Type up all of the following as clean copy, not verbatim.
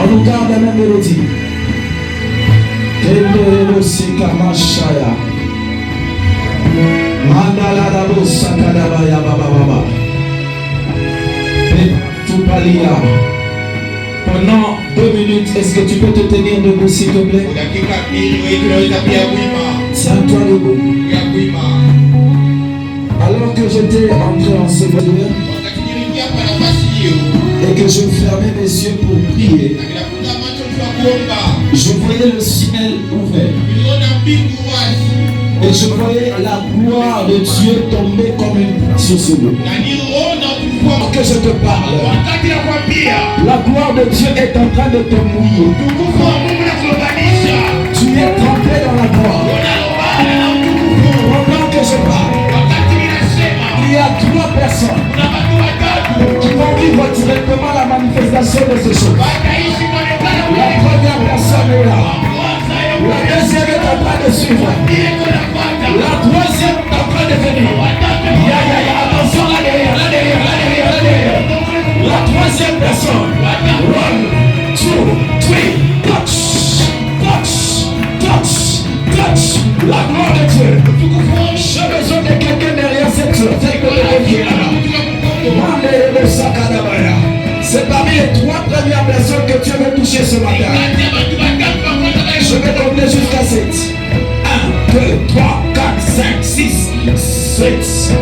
On nous garde la même mélodie. Kendere Sika Mashaya. Mandala Dabo Sakadaba Yababa. Tupalia. Pendant 2 minutes, est-ce que tu peux te tenir debout s'il te plaît? Tiens-toi debout. Alors que j'étais entré en ce lieu et que je fermais mes yeux pour prier, je voyais le ciel ouvert et je voyais la gloire de Dieu tomber comme une pluie sur ce lieu. Que je te parle, la gloire de Dieu est en train de te mouiller. Tu es trempé dans la gloire. Pendant que je parle, il y a 3 personnes qui vont vivre directement la manifestation de ces choses. La première personne est là. La deuxième est en train de suivre. La troisième est en train de venir. Attention là derrière, là derrière, là derrière, là derrière. La troisième personne. 1, 2, 3, touch, touch, touch, touch. La gloire de Dieu. J'ai besoin de quelqu'un derrière cette chose. C'est parmi les 3 premières personnes que Dieu veut toucher ce matin. Je vais compter jusqu'à 7. 1, 2, 3, 4, 5, 6, 7.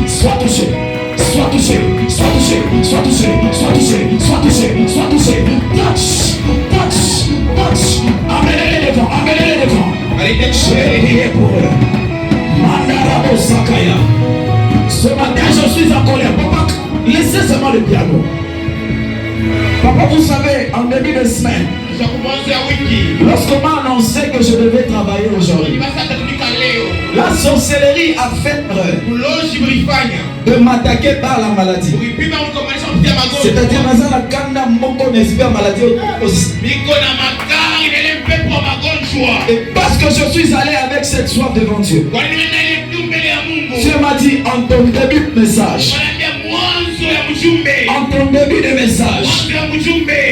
Sois touché, sois touché, sois touché, sois touché, sois touché, sois touché, sois touché. Touch, touch, touch. Amenez-les devant, amenez-les devant. J'ai prié pour eux. Mandara Osakaya. Ce matin, je suis en colère. Papa, laissez seulement le piano. Papa, vous savez, en début de semaine, lorsqu'on m'a annoncé que je devais travailler aujourd'hui, La sorcellerie a fait de m'attaquer par la maladie. C'est-à-dire dans la kanda moko n'espère maladie. Et parce que je suis allé avec cette soif devant Dieu, Dieu m'a dit en ton début de message, en ton début de message,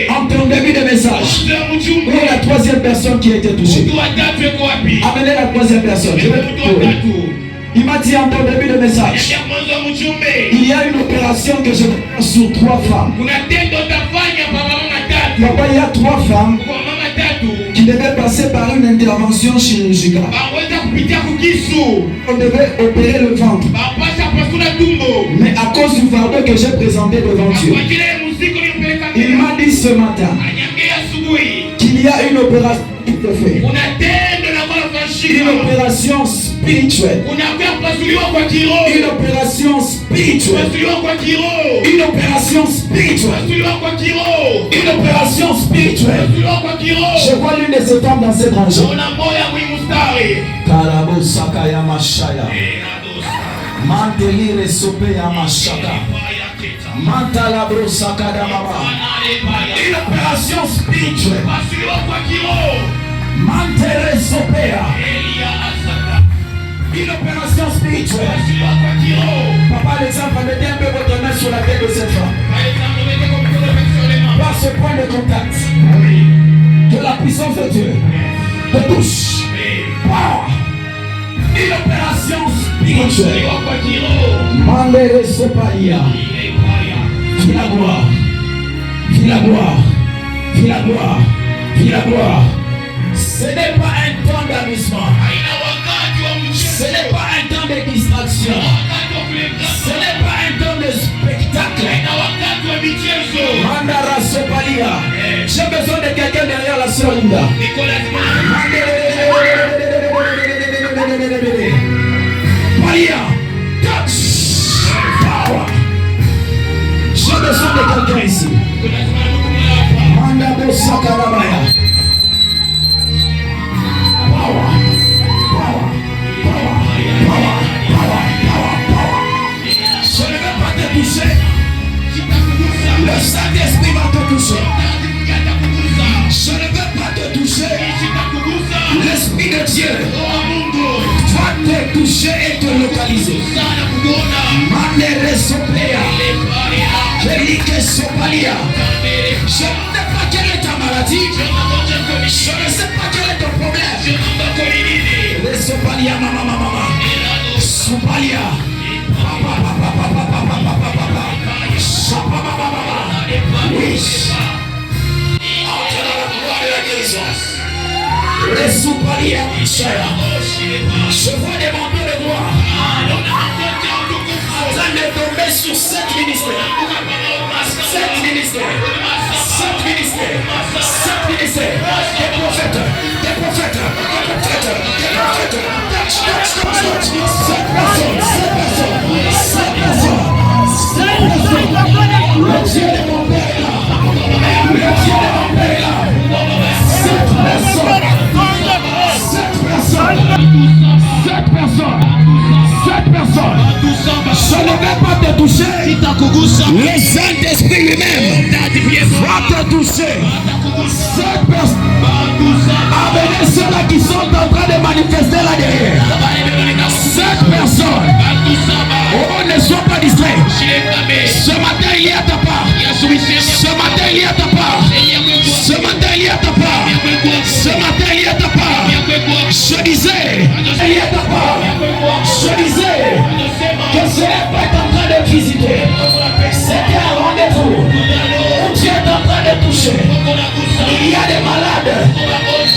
en ton début de message, où est la troisième personne qui a été touchée? Amenez la troisième personne. Il m'a dit en ton début de message, il y a une opération que je fais sur 3 femmes. Papa, il y a 3 femmes qui devaient passer par une intervention chirurgicale. On devait opérer le ventre. Mais à cause du fardeau que j'ai présenté devant Dieu, il m'a dit ce matin qu'il y a une opération qui te fait. Une opération spirituelle. Une opération spirituelle. Une opération spirituelle. Une opération spirituelle. Je vois l'une de ces femmes dans cette rangée. Karabo Sakaya Mashaya. Mantelire Sopeya Mashaka. Mantalabro Sakada Mama. Une opération spirituelle. Mantere Sopeya. Une opération spirituelle. Papa, l'exemple, mettez un peu votre main sur la tête de cette femme. Par ce point de contact, que la puissance de Dieu te touche. Wow. Une opération spirituelle. Mandere Sopeya. Viens la gloire. Viens la gloire. Viens la gloire. Viens la gloire. Ce n'est pas un temps d'amusement. Ce n'est pas un temps de distraction. Ce n'est pas un temps de spectacle. Mandara Sopalia. J'ai besoin de quelqu'un derrière la sœur Linda. Palia. Touch. Power. J'ai besoin de quelqu'un ici. Mandabo Sakarabaya. Je ne vais pas te toucher. Le Saint-Esprit va te toucher. Je ne vais pas te toucher. L'Esprit de Dieu va te toucher et te localiser. Manere Sopea. Kelike Sopalia. Je ne sais pas quelle est ta maladie. Je ne sais pas quel est ton problème. Les Sopalia, mama. Sopalia. Oui. Entre dans la gloire de la guérison. Les Sopalia. Je vois des manteaux de gloire en train de tomber sur 7 ministères. 7 ministères. 7 ministères. 7 ministères. Des prophètes. Des prophètes. Des prophètes. Des prophètes. 7 personnes. 7 personnes. 7 personnes. 7 personnes. Le Dieu de mon Père est là. Le Dieu de mon Père est là. 7 personnes. 7 personnes. 7 personnes. 7 personnes. Je ne vais pas te toucher. Le Saint-Esprit lui-même va te toucher. 7 personnes. Amenez ceux-là qui sont en train de manifester là derrière. 7 personnes. Oh, ne sois pas distrait. Ce matin, il est à ta part. Ce matin, il est à ta part. Ce matin, il est à ta part. Ce matin, il est à ta part. Je disais, il est à ta part. Je disais que ce n'est pas en train de visiter. C'était un rendez-vous où Dieu est en train de toucher. Il y a des malades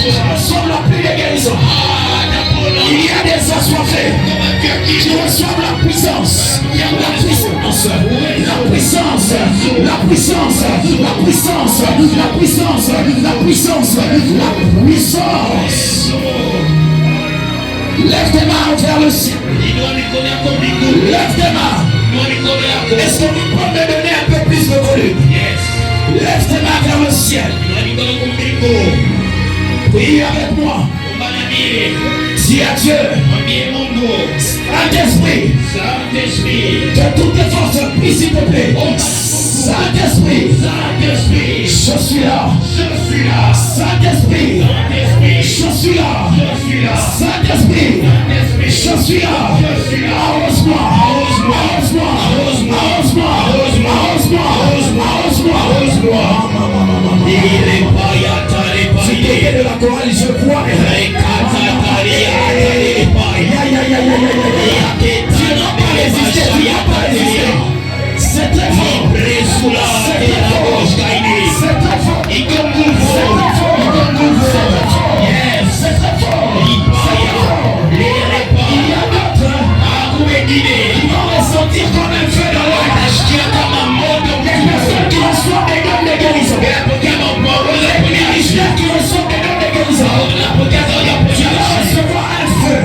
qui reçoivent la pluie de guérison. Il y a des assoiffés qui reçoivent la puissance. La puissance. La puissance. La puissance. La puissance. La puissance. La puissance. La puissance. Lève tes mains vers le ciel. Lève tes mains. Est-ce que vous pouvez me donner un peu plus de volume? Lève tes mains vers le ciel. Priez avec moi. Dis à Dieu. Saint-Esprit. De toutes les forces, prie s'il te plaît. Saint-Esprit. Je suis là. Saint-Esprit. Je suis là. Saint-Esprit. Je suis là. Arrose-moi. De la chorale, je crois. C'est très fort. C'est très fort. Ils vont ressentir comme un feu dans l'eau. Les personnes qui reçoivent des dons de guérison. Qui reçoivent des dons de guérison. Tu vas recevoir un feu.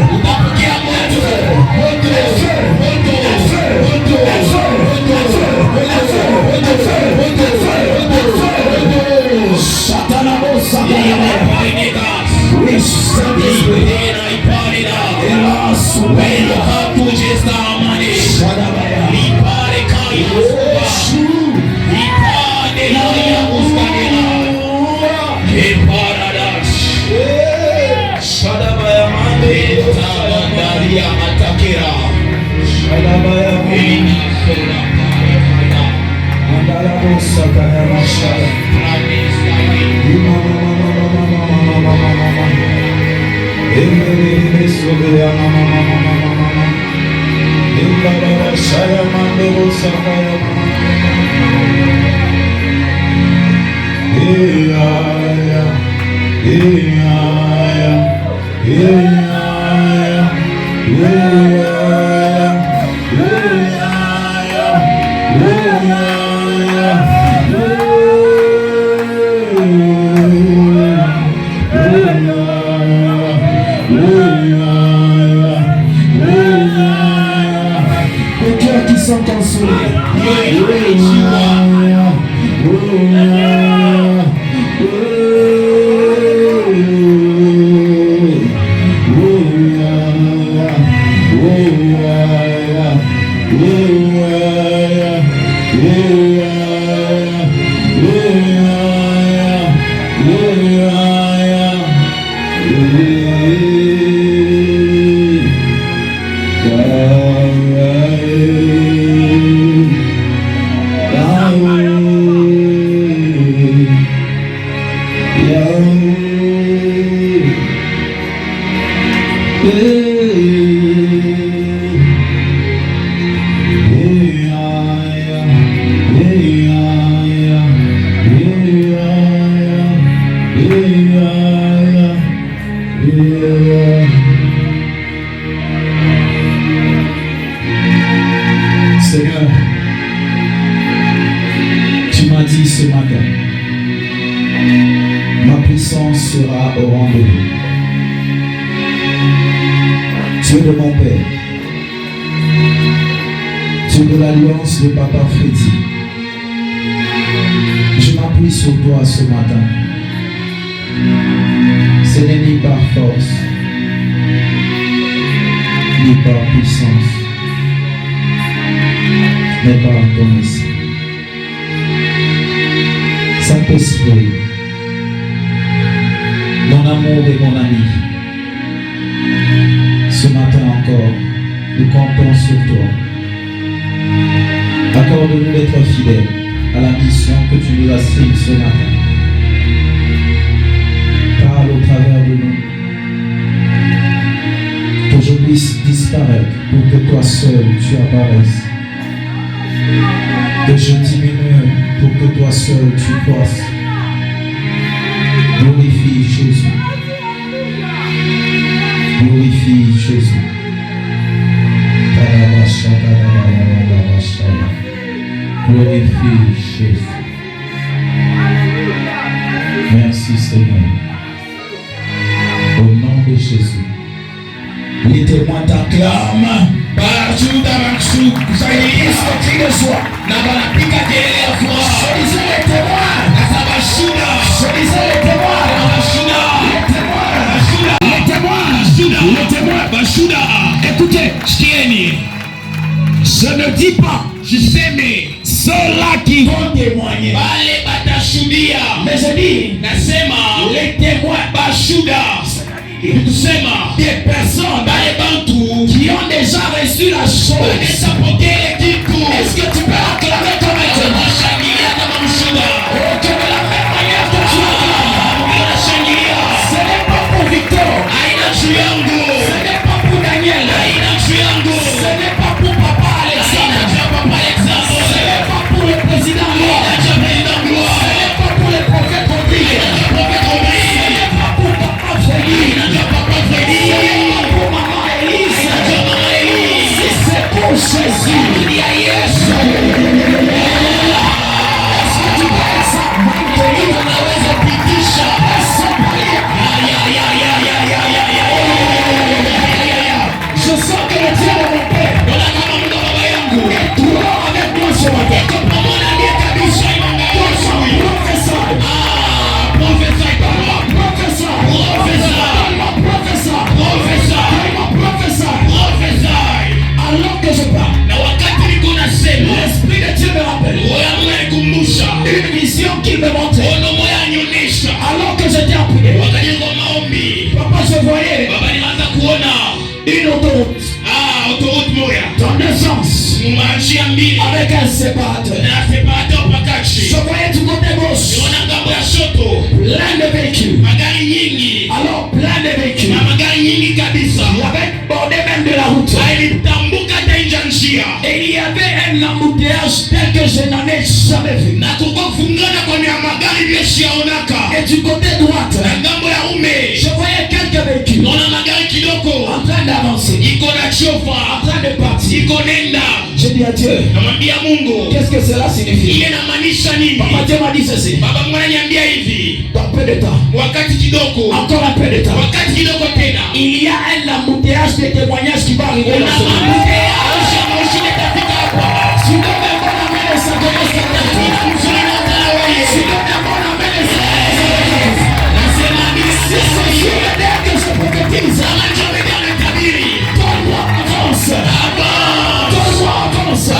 Seigneur, tu m'as dit ce matin, ma puissance sera au rendez-vous. Dieu de mon Père, Dieu de l'alliance de Papa Freddy, je m'appuie sur toi ce matin. Ce n'est ni par force, ni par puissance, mais par ton esprit. Saint-Esprit, mon amour et mon ami, ce matin encore, nous comptons sur toi. Accorde-nous d'être fidèles à la mission que tu nous assignes ce matin. Parle au travers de nous, que je puisse disparaître pour que toi seul tu apparaisses. Que je diminue pour que toi seul tu croisses. Glorifie Jésus. Glorifie Jésus. Glorifie Jésus. Merci Seigneur. Au nom de Jésus. Les témoins t'acclament. Partout dans ma chou, vous allez dire ce que tu reçois. N'abalapika kelele ya furaha. Solisez les témoins. Asabashina. Solisez les témoins. Les témoins. Les témoins. Les témoins. Les témoins. témoigner. Je ne dis pas Jiseme ceux-là qui vont témoigner, bale batashuhudia, mais je dis nasema les témoins bashuda, kusema des personnes bale bantu qui ont déjà reçu la chose. banaweza pokea kitu. Est-ce que tu peux acclamer comme un témoin? Unashangilia kama mshuda. Oh, que de la même manière que tu acclames. Unashangilia. Ce n'est pas pour Victor, Haina juu yangu. ce n'est pas pour Daniel, Haina juu yangu. ce n'est pas pour Papa Haina Alexandre, juu ya Papa ce Alexandre. n'est pas pour le président Haina Noir, juu ya President ce Gloire. n'est pas pour le prophète Rodrigue, Haina juu ya Prophet ce Rodrigue. n'est pas pour Papa Félix, Haina juu ya Papa ce Freddy. n'est pas pour Maman Elise. Haina juu ya Mama Elise. Si c'est pour Jésus, Ni ya Yesu. est-ce que tu peux ça maintenir? Unaweza pitisha. Sans palier. Je sens que le Dieu de mon Père Naona kama Mungu wa baba yangu est toujours avec moi ce matin. pamoja ndiye kabisa imeangalia huyu. Professeur, Profesa itakuwa. professeur, Professeur. professeur, Profesa. professeur. Profesa. Alors que je parle, Na wakati niko nasema, l'Esprit de Dieu me rappelle roho yangu inanikumbusha une vision qu'il me montrait. ono moya anyonyesha. Alors que j'étais en prière, Wakati niko maombi, papa, je voyais baba nilianza kuona une autoroute autoroute moya dans deux sens njia mbili avec un séparateur. na separateur Je pakati. voyais du côté gauche Niona ngambo ya shoto plein de véhicules. magari nyingi Alors, plein de véhicules. na magari nyingi kabisa. Il y avait bordé même de la route. Alitambuka hata nje ya njia Et il y avait un embouteillage tel que je n'en ai jamais vu. na kulikuwa kufungana kwa magari vileshaonaka. Et du côté droite, Na ngambo ya ume je voyais quelques véhicules naona magari kidogo en train d'avancer, iko na chofa en train de partir. iko nenda. J'ai dit à Dieu, Namwambia Mungu qu'est-ce que cela signifie? ile inamaanisha nini? Papa Dieu m'a dit ceci. Baba Mungu ananiambia hivi, Dans peu de temps, wakati kidogo, encore un peu de temps, wakati kidogo tena il y a un embouteillage de témoignages qui va arriver kuna dans ce monde. maambukizi ya moshi yatafika hapa. Si tu donnes un bon amen, ça commence à t'aider. Kuna mzuri na utala Si wewe. tu donnes un bon amen, ça commence à t'aider. Nasema mimi Si sisi c'est sûr et dès que je prophétise, kama njoo ndio natabiri. donne-moi avance. Hapa. Donne-moi avance.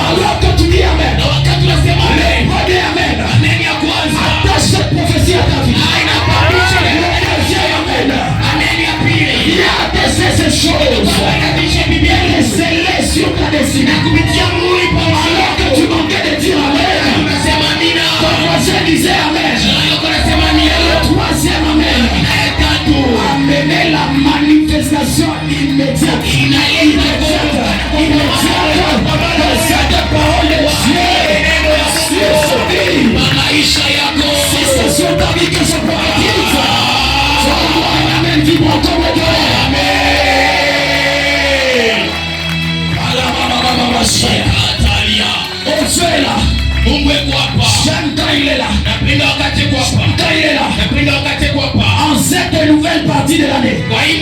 Alors que tu dis amen, Na wakati unasema amen. redis amen. Amen ya kwanza. Attache cette prophétie à ta vie. Haina papisha. Le deuxième amen. Amen ya pili. Il y a attaché ces choses. Hainapisha Biblia Et scellées sur ta destinée. kupitia muhuri pa Alors que tu manquais de dire amen, unasema amina. ton voisin disait amen. Yoko nasema Le amina. troisième amen. Na ya tatu. Amener la manifestation immédiate. De cette parole de Dieu sur sa vie. Maisha yako. Si c'est sur ta vie que je prophétise, donne-moi un amen vibrant comme le Dieu. Atalia. Oh, Dieu est là. Mungu yuko hapa. J'aime quand il est là. Napenda wakati yuko hapa. Quand il est là. Napenda wakati yuko hapa. En cette nouvelle partie de l'année. Kwa hii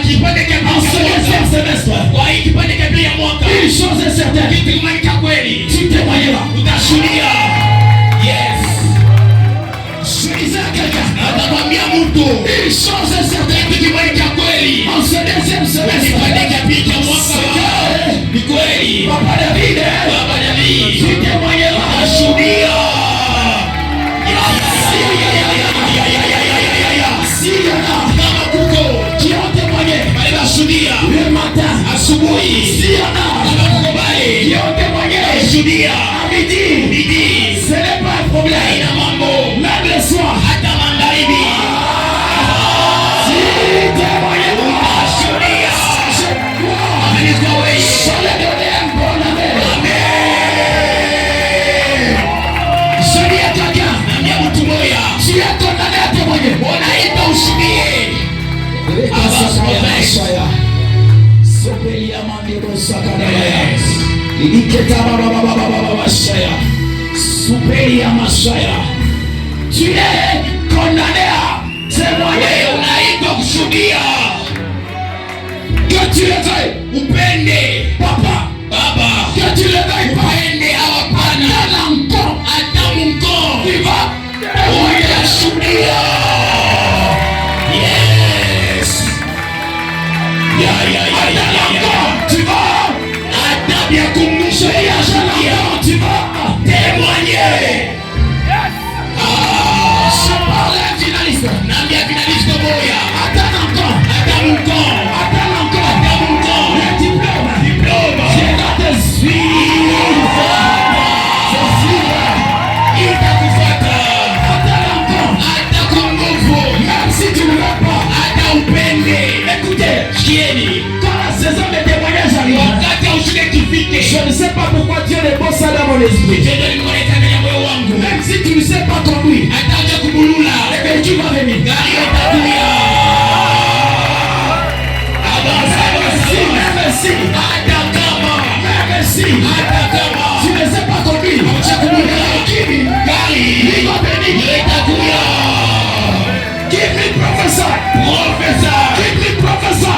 kipande cha En ce deuxième semestre. Kwa hii kipande cha pili ya mwaka. Une chose est certaine. Kitu kimoja cha kweli. Tu témoigneras. Utashuhudia. Yes. Je disais à quelqu'un. Atakwambia mtu. Une chose est certaine. Kitu kimoja cha kweli. En ce deuxième semestre. Kipande cha pili cha mwaka. Ni kweli. Papa David. Baba David. Tu témoigneras. Utashuhudia. S'il y en a Kama kuko qui ont témoigné bale bashuhudia le matin, asubuhi. s'il y en a Kama kuko bale qui ont témoigné bashuhudia à midi, bidii. ce n'est pas un problème. Haina mambo. Même le soir, Hata magharibi. si témoigneras, Utashuhudia. je crois, Amen kwa wewe. je vais donner un bon amen. Je dis à quelqu'un, Naambia mtu moja. tu es condamné à témoigner. Unaita ushuhudie. Tu es condamné à témoigner. Wewe unaitwa kushuhudia. Que tu le veuilles, Upende papa, baba. que tu le veuilles pas, Upende au hapana. encore, Hata mko. tu vas Utashuhudia. Yes. Ya. tu vas les bons ça dans mon esprit. Même si tu ne sais pas conduire, le véhicule va venir. Même si tu ne sais pas conduire, il va venir. Give me professor. Give me professor.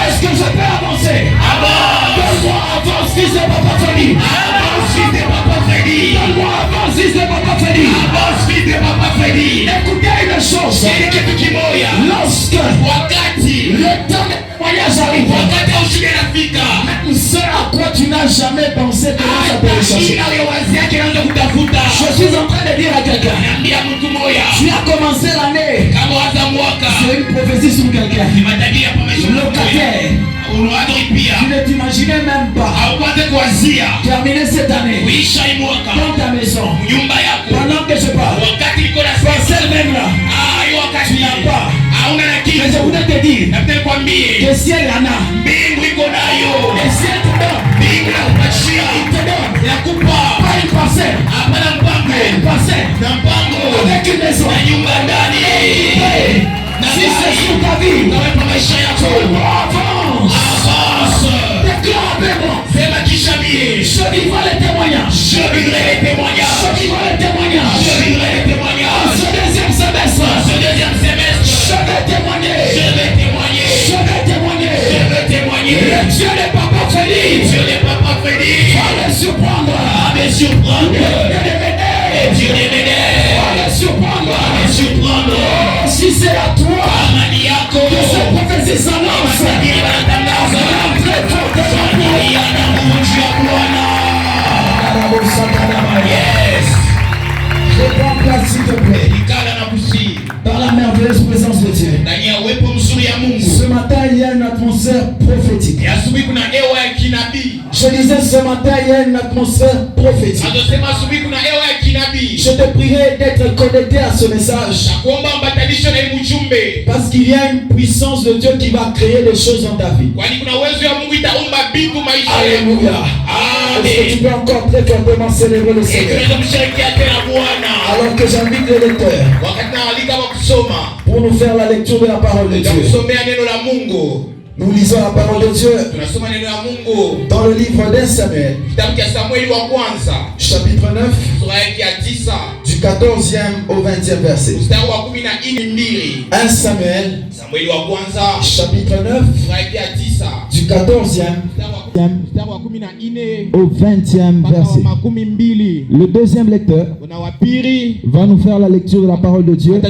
Est-ce que je peux avancer? Donne-moi avance, fils de Papa Freddy. Donne-moi avance, fils de Papa Freddy. Écoutez une chose. Lorsque le temps de témoignage arrive, même ce à quoi tu n'as jamais pensé que ça peut rechercher. Je suis en train de dire à quelqu'un, tu as commencé l'année, c'est une prophétie sur quelqu'un. Locataire, tu ne t'imaginais même pas terminer cette année dans ta maison. Pendant que je parle, parcelle même là, tu n'as pas. Mais je voudrais te dire que si elle en a, et si elle te donne, il te donne pas une parcelle, mais une parcelle avec une maison. Si c'est sur ta vie, avance. Déclare avec moi. Je vivrai les témoignages. Ce deuxième semestre, je vais témoigner. Le Dieu de Papa Freddy va me surprendre. Dieu va me surprendre. Si c'est à toi que cette prophétie s'annonce, très fort yes. Je prends place s'il te plaît. Dans la merveilleuse présence de Dieu. Ce matin, il y a une atmosphère prophétique. Je disais ce matin, il y a une atmosphère prophétique. Je te prierai d'être connecté à ce message. Parce qu'il y a une puissance de Dieu qui va créer des choses dans ta vie. Alléluia. Est-ce que tu peux encore très fortement célébrer le Seigneur? Alors que j'invite les lecteurs pour nous faire la lecture de la parole de Dieu. Nous lisons la parole de Dieu dans le livre d'Un Samuel, chapitre 9, du 14e au 20e verset. 1 Samuel, chapitre 9, du 14e au 20e verset. Le deuxième lecteur va nous faire la lecture de la parole de Dieu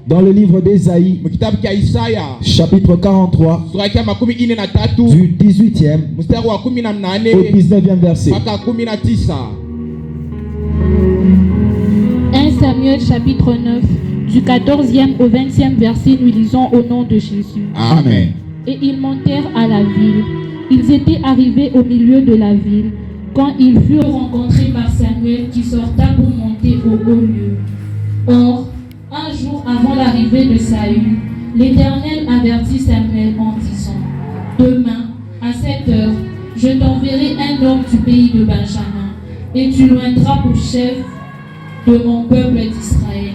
dans le livre d'Ésaïe, chapitre 43, du 18e au 19e verset. 1 Samuel chapitre 9, du 14e au 20e verset, nous lisons au nom de Jésus. Amen. Et ils montèrent à la ville. Ils étaient arrivés au milieu de la ville, quand ils furent rencontrés par Samuel qui sorta pour monter au haut lieu. Or, un jour avant l'arrivée de Saül, l'Éternel avertit Samuel en disant: demain, à cette heure, je t'enverrai un homme du pays de Benjamin, et tu l'oindras pour chef de mon peuple d'Israël.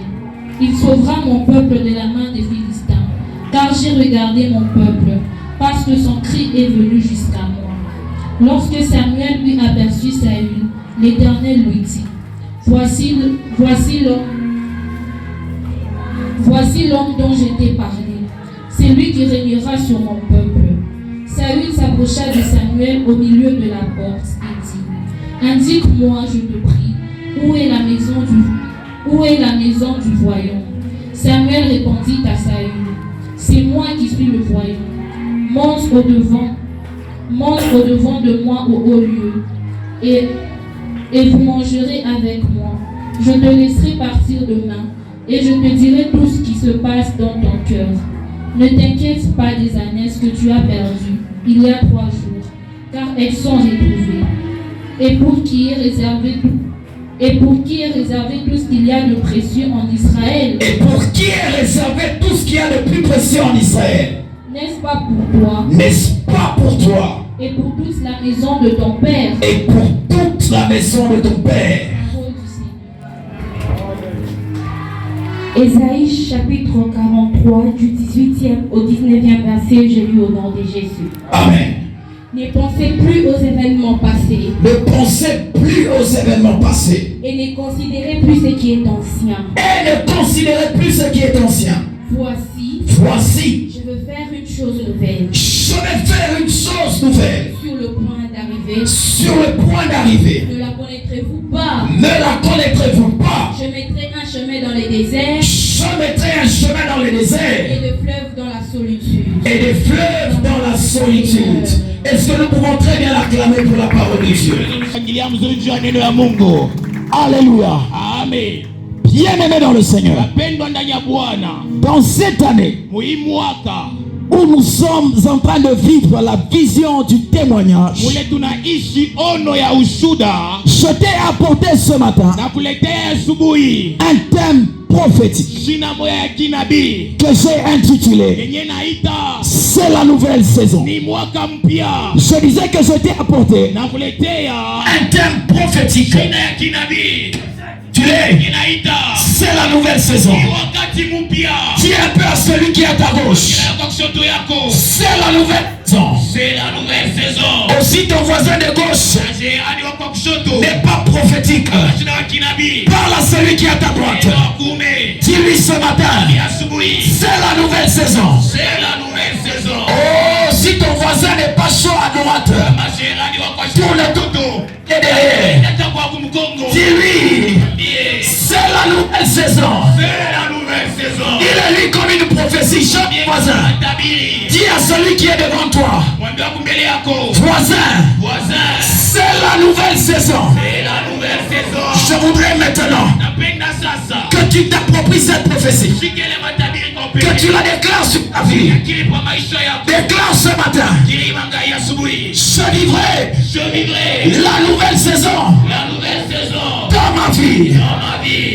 Il sauvera mon peuple de la main des Philistins, car j'ai regardé mon peuple, parce que son cri est venu jusqu'à moi. Lorsque Samuel eut aperçu Saül, l'Éternel lui dit: voici l'homme dont je t'ai parlé. C'est lui qui régnera sur mon peuple. Saül s'approcha de Samuel au milieu de la porte et dit: indique-moi, je te prie, où est la maison du voyant? Samuel répondit à Saül: c'est moi qui suis le voyant. Monte au-devant de moi au haut lieu, et vous mangerez avec moi. Je te laisserai partir demain, et je te dirai tout ce qui se passe dans ton cœur. Ne t'inquiète pas des ânesses que tu as perdues il y a 3 jours, car elles sont retrouvées. Et pour qui est réservé tout ce qu'il y a de précieux en Israël. Et pour qui est réservé tout ce qu'il y a de plus précieux en Israël? N'est-ce pas pour toi? N'est-ce pas pour toi? et pour toute la maison de ton Père. Et pour toute la maison de ton Père. Parole du Seigneur. Ésaïe chapitre 43 du 18e au 19e verset, je lis au nom de Jésus. Amen. Ne pensez plus aux événements passés. Ne pensez plus aux événements passés. Et ne considérez plus ce qui est ancien. Et ne considérez plus ce qui est ancien. Voici, je veux faire une chose nouvelle. Je vais faire une chose nouvelle. Sur le point d'arriver. Sur le point d'arriver. Ne la connaîtrez-vous pas? Ne la connaîtrez-vous pas? Je mettrai un chemin dans les déserts. Je mettrai un chemin dans les déserts. Et des fleuves dans la solitude. Et des fleuves dans la solitude. Est-ce que nous pouvons très bien l'acclamer pour la parole de Dieu? Alléluia. Amen. Bien-aimé dans le Seigneur. Dans cette année où nous sommes en train de vivre la vision du témoignage, je t'ai apporté ce matin un thème prophétique que j'ai intitulé C'est la nouvelle saison. Je disais que je t'ai apporté un thème prophétique. C'est la nouvelle saison. Dis un peu à celui qui est à ta gauche. C'est la nouvelle saison. Aussi ton voisin de gauche n'est pas prophétique. Parle à celui qui est à ta droite. Dis-lui ce matin. C'est la nouvelle saison. Oh, si ton voisin n'est pas chaud à droite, tourne tout et derrière. Dis-lui. C'est la nouvelle saison. Il est lu comme une prophétie. Chaque voisin. Dis à celui qui est devant toi. Voisin. C'est la nouvelle saison. Je voudrais maintenant que tu t'appropries cette prophétie. Que tu la déclares sur ta vie. Déclare ce matin. Je vivrai la nouvelle saison. Dans ma vie.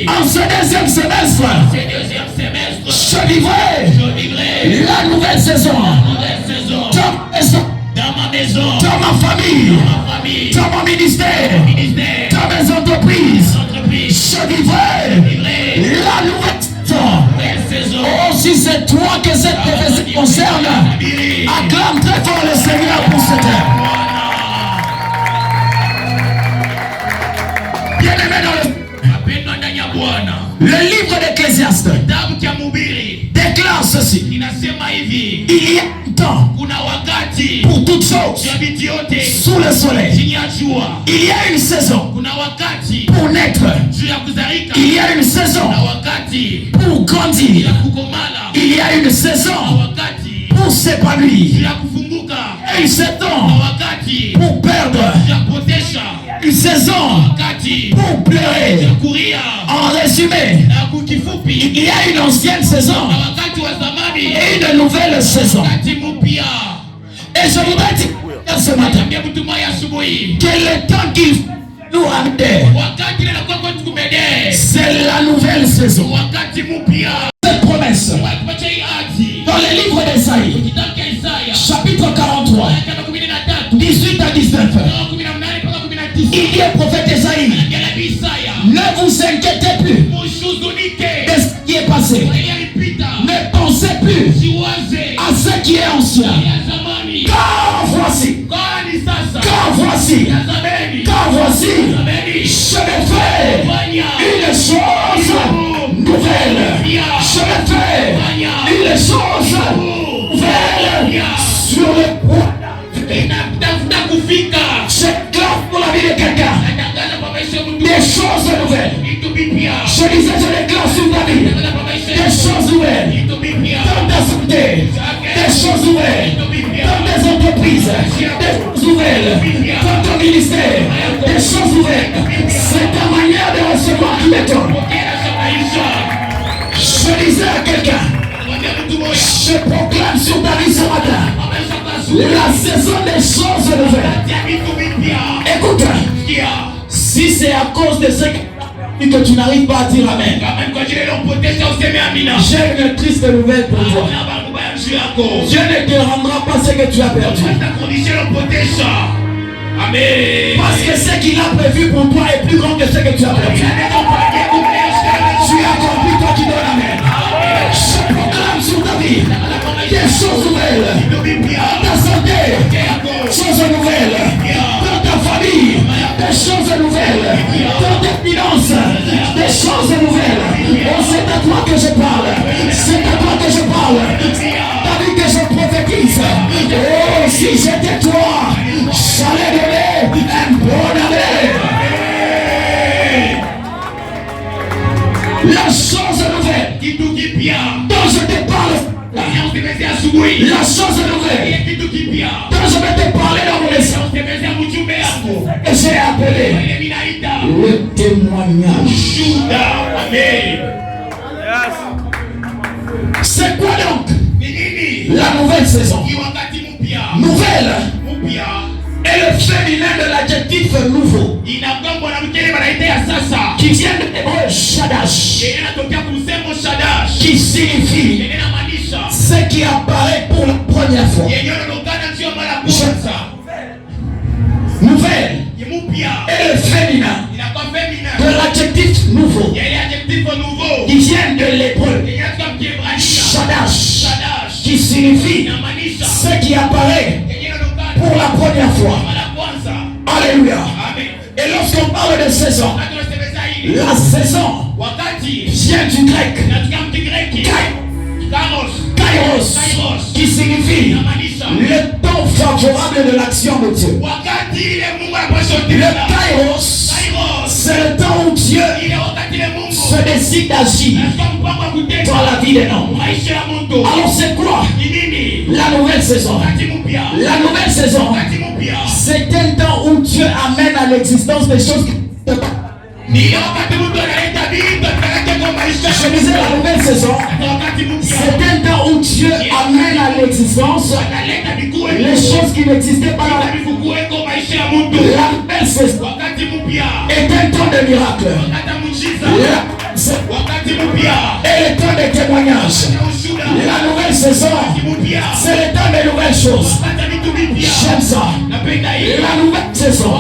En ce deuxième semestre. Je vivrai la nouvelle saison. Dans ma maison. Dans ma famille. Dans mon ministère. Dans mes entreprises. Je vivrai la nouvelle saison. Oh, si c'est toi que cette prophétie concerne, acclame très fort le Seigneur pour ce terme. Bien-aimé dans le livre d'Ecclésiaste déclare ceci. Il y a un temps pour toutes choses sous le soleil. Il y a une saison pour naître. Il y a une saison pour grandir. Il y a une saison pour s'épanouir. Une saison pour perdre. Une saison pour pleurer. En résumé, il y a une ancienne saison et une nouvelle saison. Et je voudrais dire ce matin que le temps qu'il nous ramener, c'est la nouvelle saison. Cette promesse dans le livre d'Ésaïe, chapitre 43, 18 à 19. Il dit au prophète Ésaïe, ne vous inquiétez plus de ce qui est passé. Ne pensez plus à ce qui est ancien. Car voici, je vais faire une chose nouvelle. Je vais faire une chose nouvelle sur le point. J'éclate pour la vie de quelqu'un des choses nouvelles. Je disais, je déclare sur ta vie des choses nouvelles dans ta santé, des choses nouvelles dans tes entreprises, des choses nouvelles dans ton ministère, des choses nouvelles. C'est ta manière de recevoir qui m'étonne. Je disais à quelqu'un, je proclame sur ta vie ce matin la saison des choses nouvelles. Écoute, si c'est à cause de ce que tu n'arrives pas à dire amen, j'ai une triste nouvelle pour toi. Dieu ne te rendra pas ce que tu as perdu. Amen. Parce que ce qu'il a prévu pour toi est plus grand que ce que tu as perdu. Tu as compris, toi qui donnes amen. Je proclame sur ta vie des choses nouvelles. Dans ta santé, choses nouvelles. Dans ta famille, des choses nouvelles. Dans tes finances, des choses nouvelles. Oh, c'est à toi que je parle. C'est à toi que je parle. T'as vu que je prophétise. Oh, si j'étais toi, j'allais donner un bon amen. La chose nouvelle dont je te parle, la chose nouvelle dont je vais te parler dans mon esprit, que j'ai appelé le témoignage. C'est quoi donc la nouvelle saison? Nouvelle est le féminin de l'adjectif nouveau qui vient de l'hébreu Shadash, qui signifie ce qui apparaît pour la première fois. Nouvelle est le féminin de l'adjectif nouveau qui vient de l'hébreu Shadash, qui signifie ce qui apparaît pour la première fois. Alléluia. Et lorsqu'on parle de saison, la saison vient du grec Kairos, qui signifie le temps favorable de l'action de Dieu. Le Kairos, c'est le temps où Dieu se décide d'agir dans la vie des hommes. Alors c'est quoi la nouvelle saison? La nouvelle saison, c'est un temps où Dieu amène à l'existence des choses qui ne sont pas. Je disais la nouvelle saison, c'est un temps où Dieu amène à l'existence les choses qui n'existaient pas dans la vie. La nouvelle saison est un temps de miracle. Et le temps de témoignage. La nouvelle saison, c'est le temps de nouvelles choses. J'aime ça. La nouvelle saison,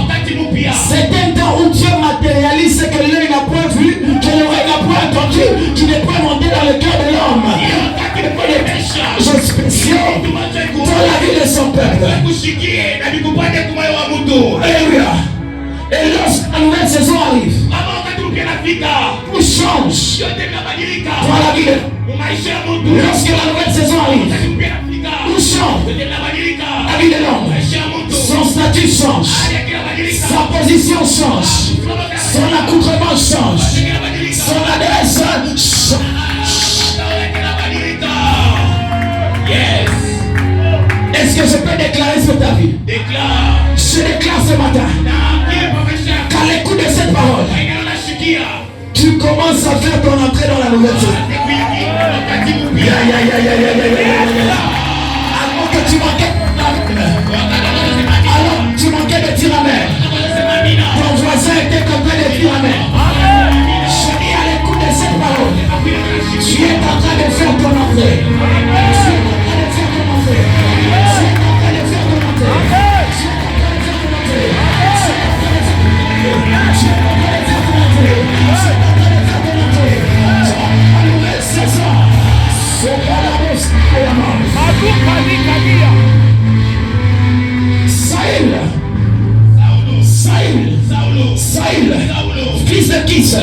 c'est un temps où Dieu matérialise ce que l'œil n'a point vu, que l'oreille n'a point entendu, qui n'est pas monté dans le cœur de l'homme. Des choses spéciales dans la vie de son peuple. Alléluia. Et lorsque la nouvelle saison arrive, tout change dans la vie de l'homme. Lorsque la nouvelle saison arrive, tout change la vie de l'homme. Son statut change, sa position change, son accoutrement change, son adresse change. Yes. Est-ce que je peux déclarer sur ta vie? Déclare. Je déclare ce matin qu'à l'écoute de cette parole, tu commences à faire ton entrée dans la nouvelle saison. Alors que tu manquais de dire amen. Ton voisin était complet de dire amen. Je dis à l'écoute de cette parole, tu es en train de faire ton entrée. Saül, fils de Kis,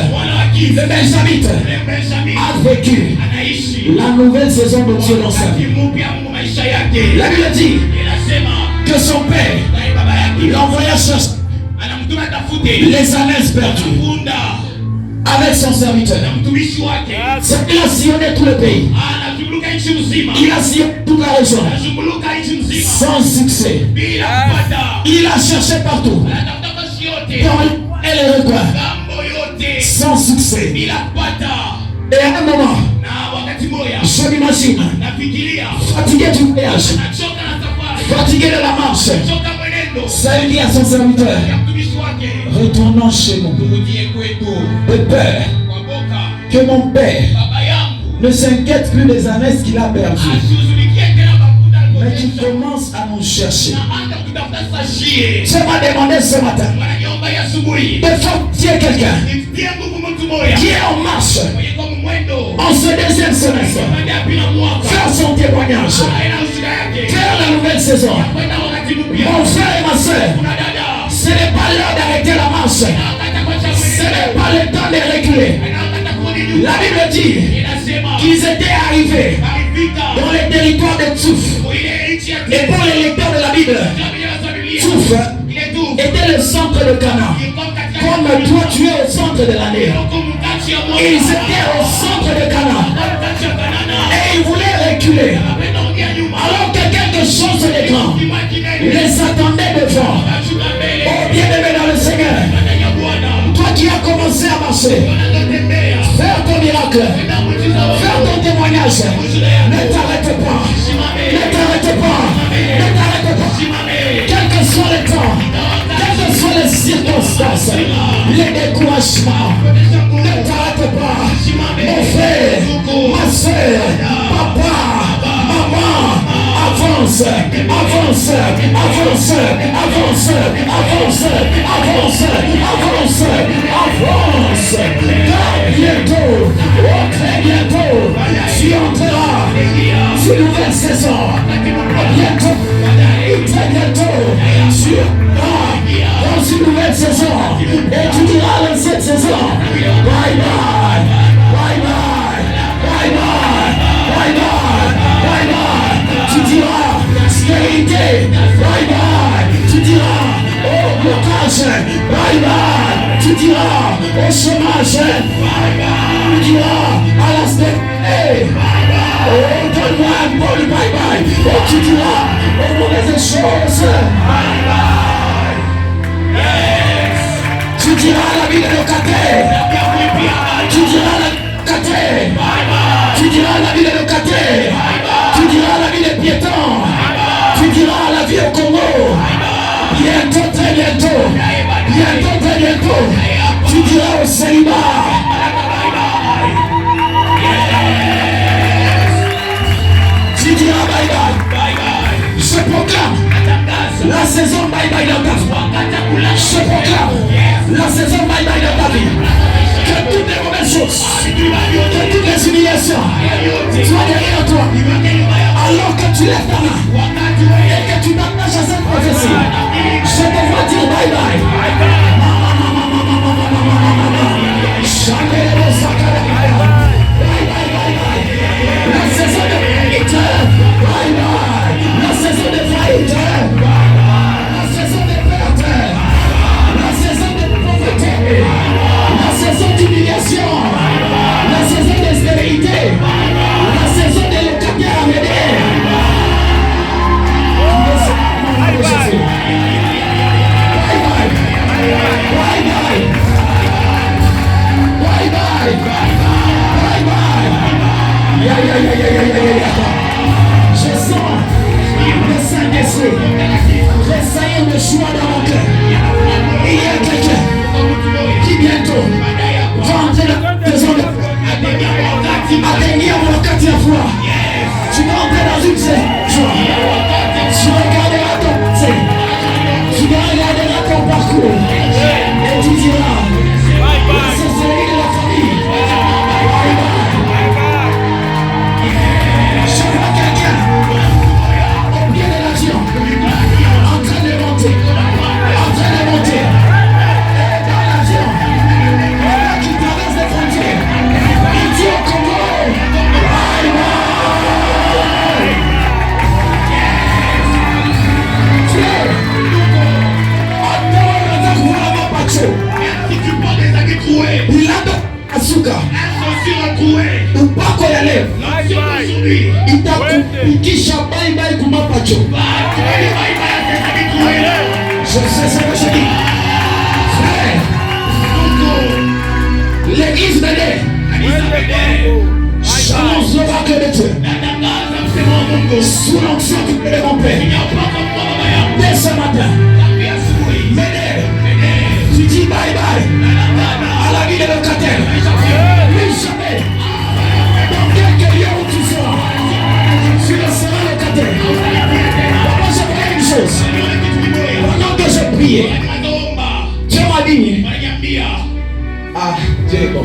le Benjamite, a vécu la nouvelle saison de Dieu dans sa vie. La Bible dit que son père, il envoya chercher les ânes perdus avec son serviteur. Il a sillonné tout le pays. Il a sillonné toute la région sans succès. Il a cherché partout dans les recoins sans succès. Et à un moment, je m'imagine fatigué du voyage, fatigué de la marche, Saül dit à son serviteur, retournons chez nous de peur que mon père ne s'inquiète plus des ânes qu'il a perdus. mais qui commence à nous chercher. Anaanza kutafuta sashie. Je m'as demandé ce matin Wananiomba ya asubuhi. de fortifier quelqu'un Nitie nguvu mtu mmoja. qui est en marche Mwenye kwa mwendo. en ce deuxième semestre. Baada ya pili mwaka. Faire son témoignage. Aina ushuhuda yake. Faire la nouvelle saison. Kwenda wakati mpya. Mon frère et ma soeur, Kuna dada. ce n'est pas l'heure d'arrêter la marche. Anakata kwa cha Ce n'est mwendo. pas le temps de reculer. Anakata kurudi nyuma. La Bible dit Inasema. qu'ils étaient arrivés Alifika. dans les territoires de Tsouf. Ile nchi ya Et pour les lecteurs de la Bible, Tsouf était le centre de Canaan. Comme toi, tu es au centre de l'année. Ils étaient au centre de Canaan. Et ils voulaient reculer. Alors que quelque chose de grand les attendait devant. Oh bien-aimé dans le Seigneur, toi qui as commencé à marcher, faire ton miracle, faire ton témoignage, ne t'arrête pas. Ne t'arrête pas. Ne t'arrête pas. Quel que soit le temps, quelles que soient les circonstances, les découragements, ne t'arrête pas. Mon frère, ma soeur, papa, maman, avance, avance, avance, avance, avance, avance, avance, avance. Car bientôt, oh très bientôt, tu entreras sur une nouvelle saison. Bientôt, très bientôt, tu entreras dans une nouvelle saison. Et tu diras dans cette saison, bye bye, bye bye, bye bye, bye bye, bye bye. Tu diras stérilité, bye bye. Tu diras oh blocage, bye bye. Tu diras au chômage, bye bye. Tu diras à la stérilité, oh donne-moi un bon bye bye. Et tu diras aux mauvaises choses, bye bye. Yes. Tu diras à la vie de locataire, tu diras à la locataire, tu diras à la vie de locataire, tu diras à la vie des piétons, tu diras à la vie au Congo. Bientôt, très bientôt, bientôt, très bientôt, tu diras au célibat. Tu diras bye bye. Je proclame la saison bye bye dans ta vie. Je proclame la saison bye bye dans ta vie. Que toutes les mauvaises choses, que toutes les humiliations soient derrière toi. Alors que tu lèves ta main et que tu t'attaches à cette prophétie, je te vois dire bye bye. Jamais les sacrés. Bye bye bye bye. La saison de faillite. Bye bye. La saison de faillite. La saison de perte. La saison de pauvreté. La saison d'humiliation. La saison de stérilité. La saison de locataires à m'aider. Bye bye. Bye bye. Bye bye. Bye bye. Ya, ya, ya, ya, ya, ya, ya, ya. Je sens le Saint-Esprit. Le Seigneur me choix dans mon cœur. Il y a quelqu'un qui bientôt va entrer dans la maison de atteignir mon wakati ya foi. Tu vas entrer dans une saison. Tu regarderas ton passé. Tu regarderas ton parcours. Et tu diras la sorcellerie de la famille. Bye bye. Je vois quelqu'un au pied de l'avion en train de monter. En train de monter. Et dans l'avion, qui traverse les frontières, il dit au Congo, bye bye. Tu es il a de Asuka. Ou pas qu'on élève. Il t'a piqué bye bye kuma pacho. Je sais ce que je dis. Frère, l'église m'aide. J'annonce l'oracle de Dieu. Sous l'onction du Père de mon Père. Dès ce matin, m'aider. Tu dis bye bye à la vie de locataire. Plus jamais, dans quelque lieu où tu seras, tu ne seras locataire. prié, wakati naomba Dieu m'a dit, wananiambia ah, Dieu est bon.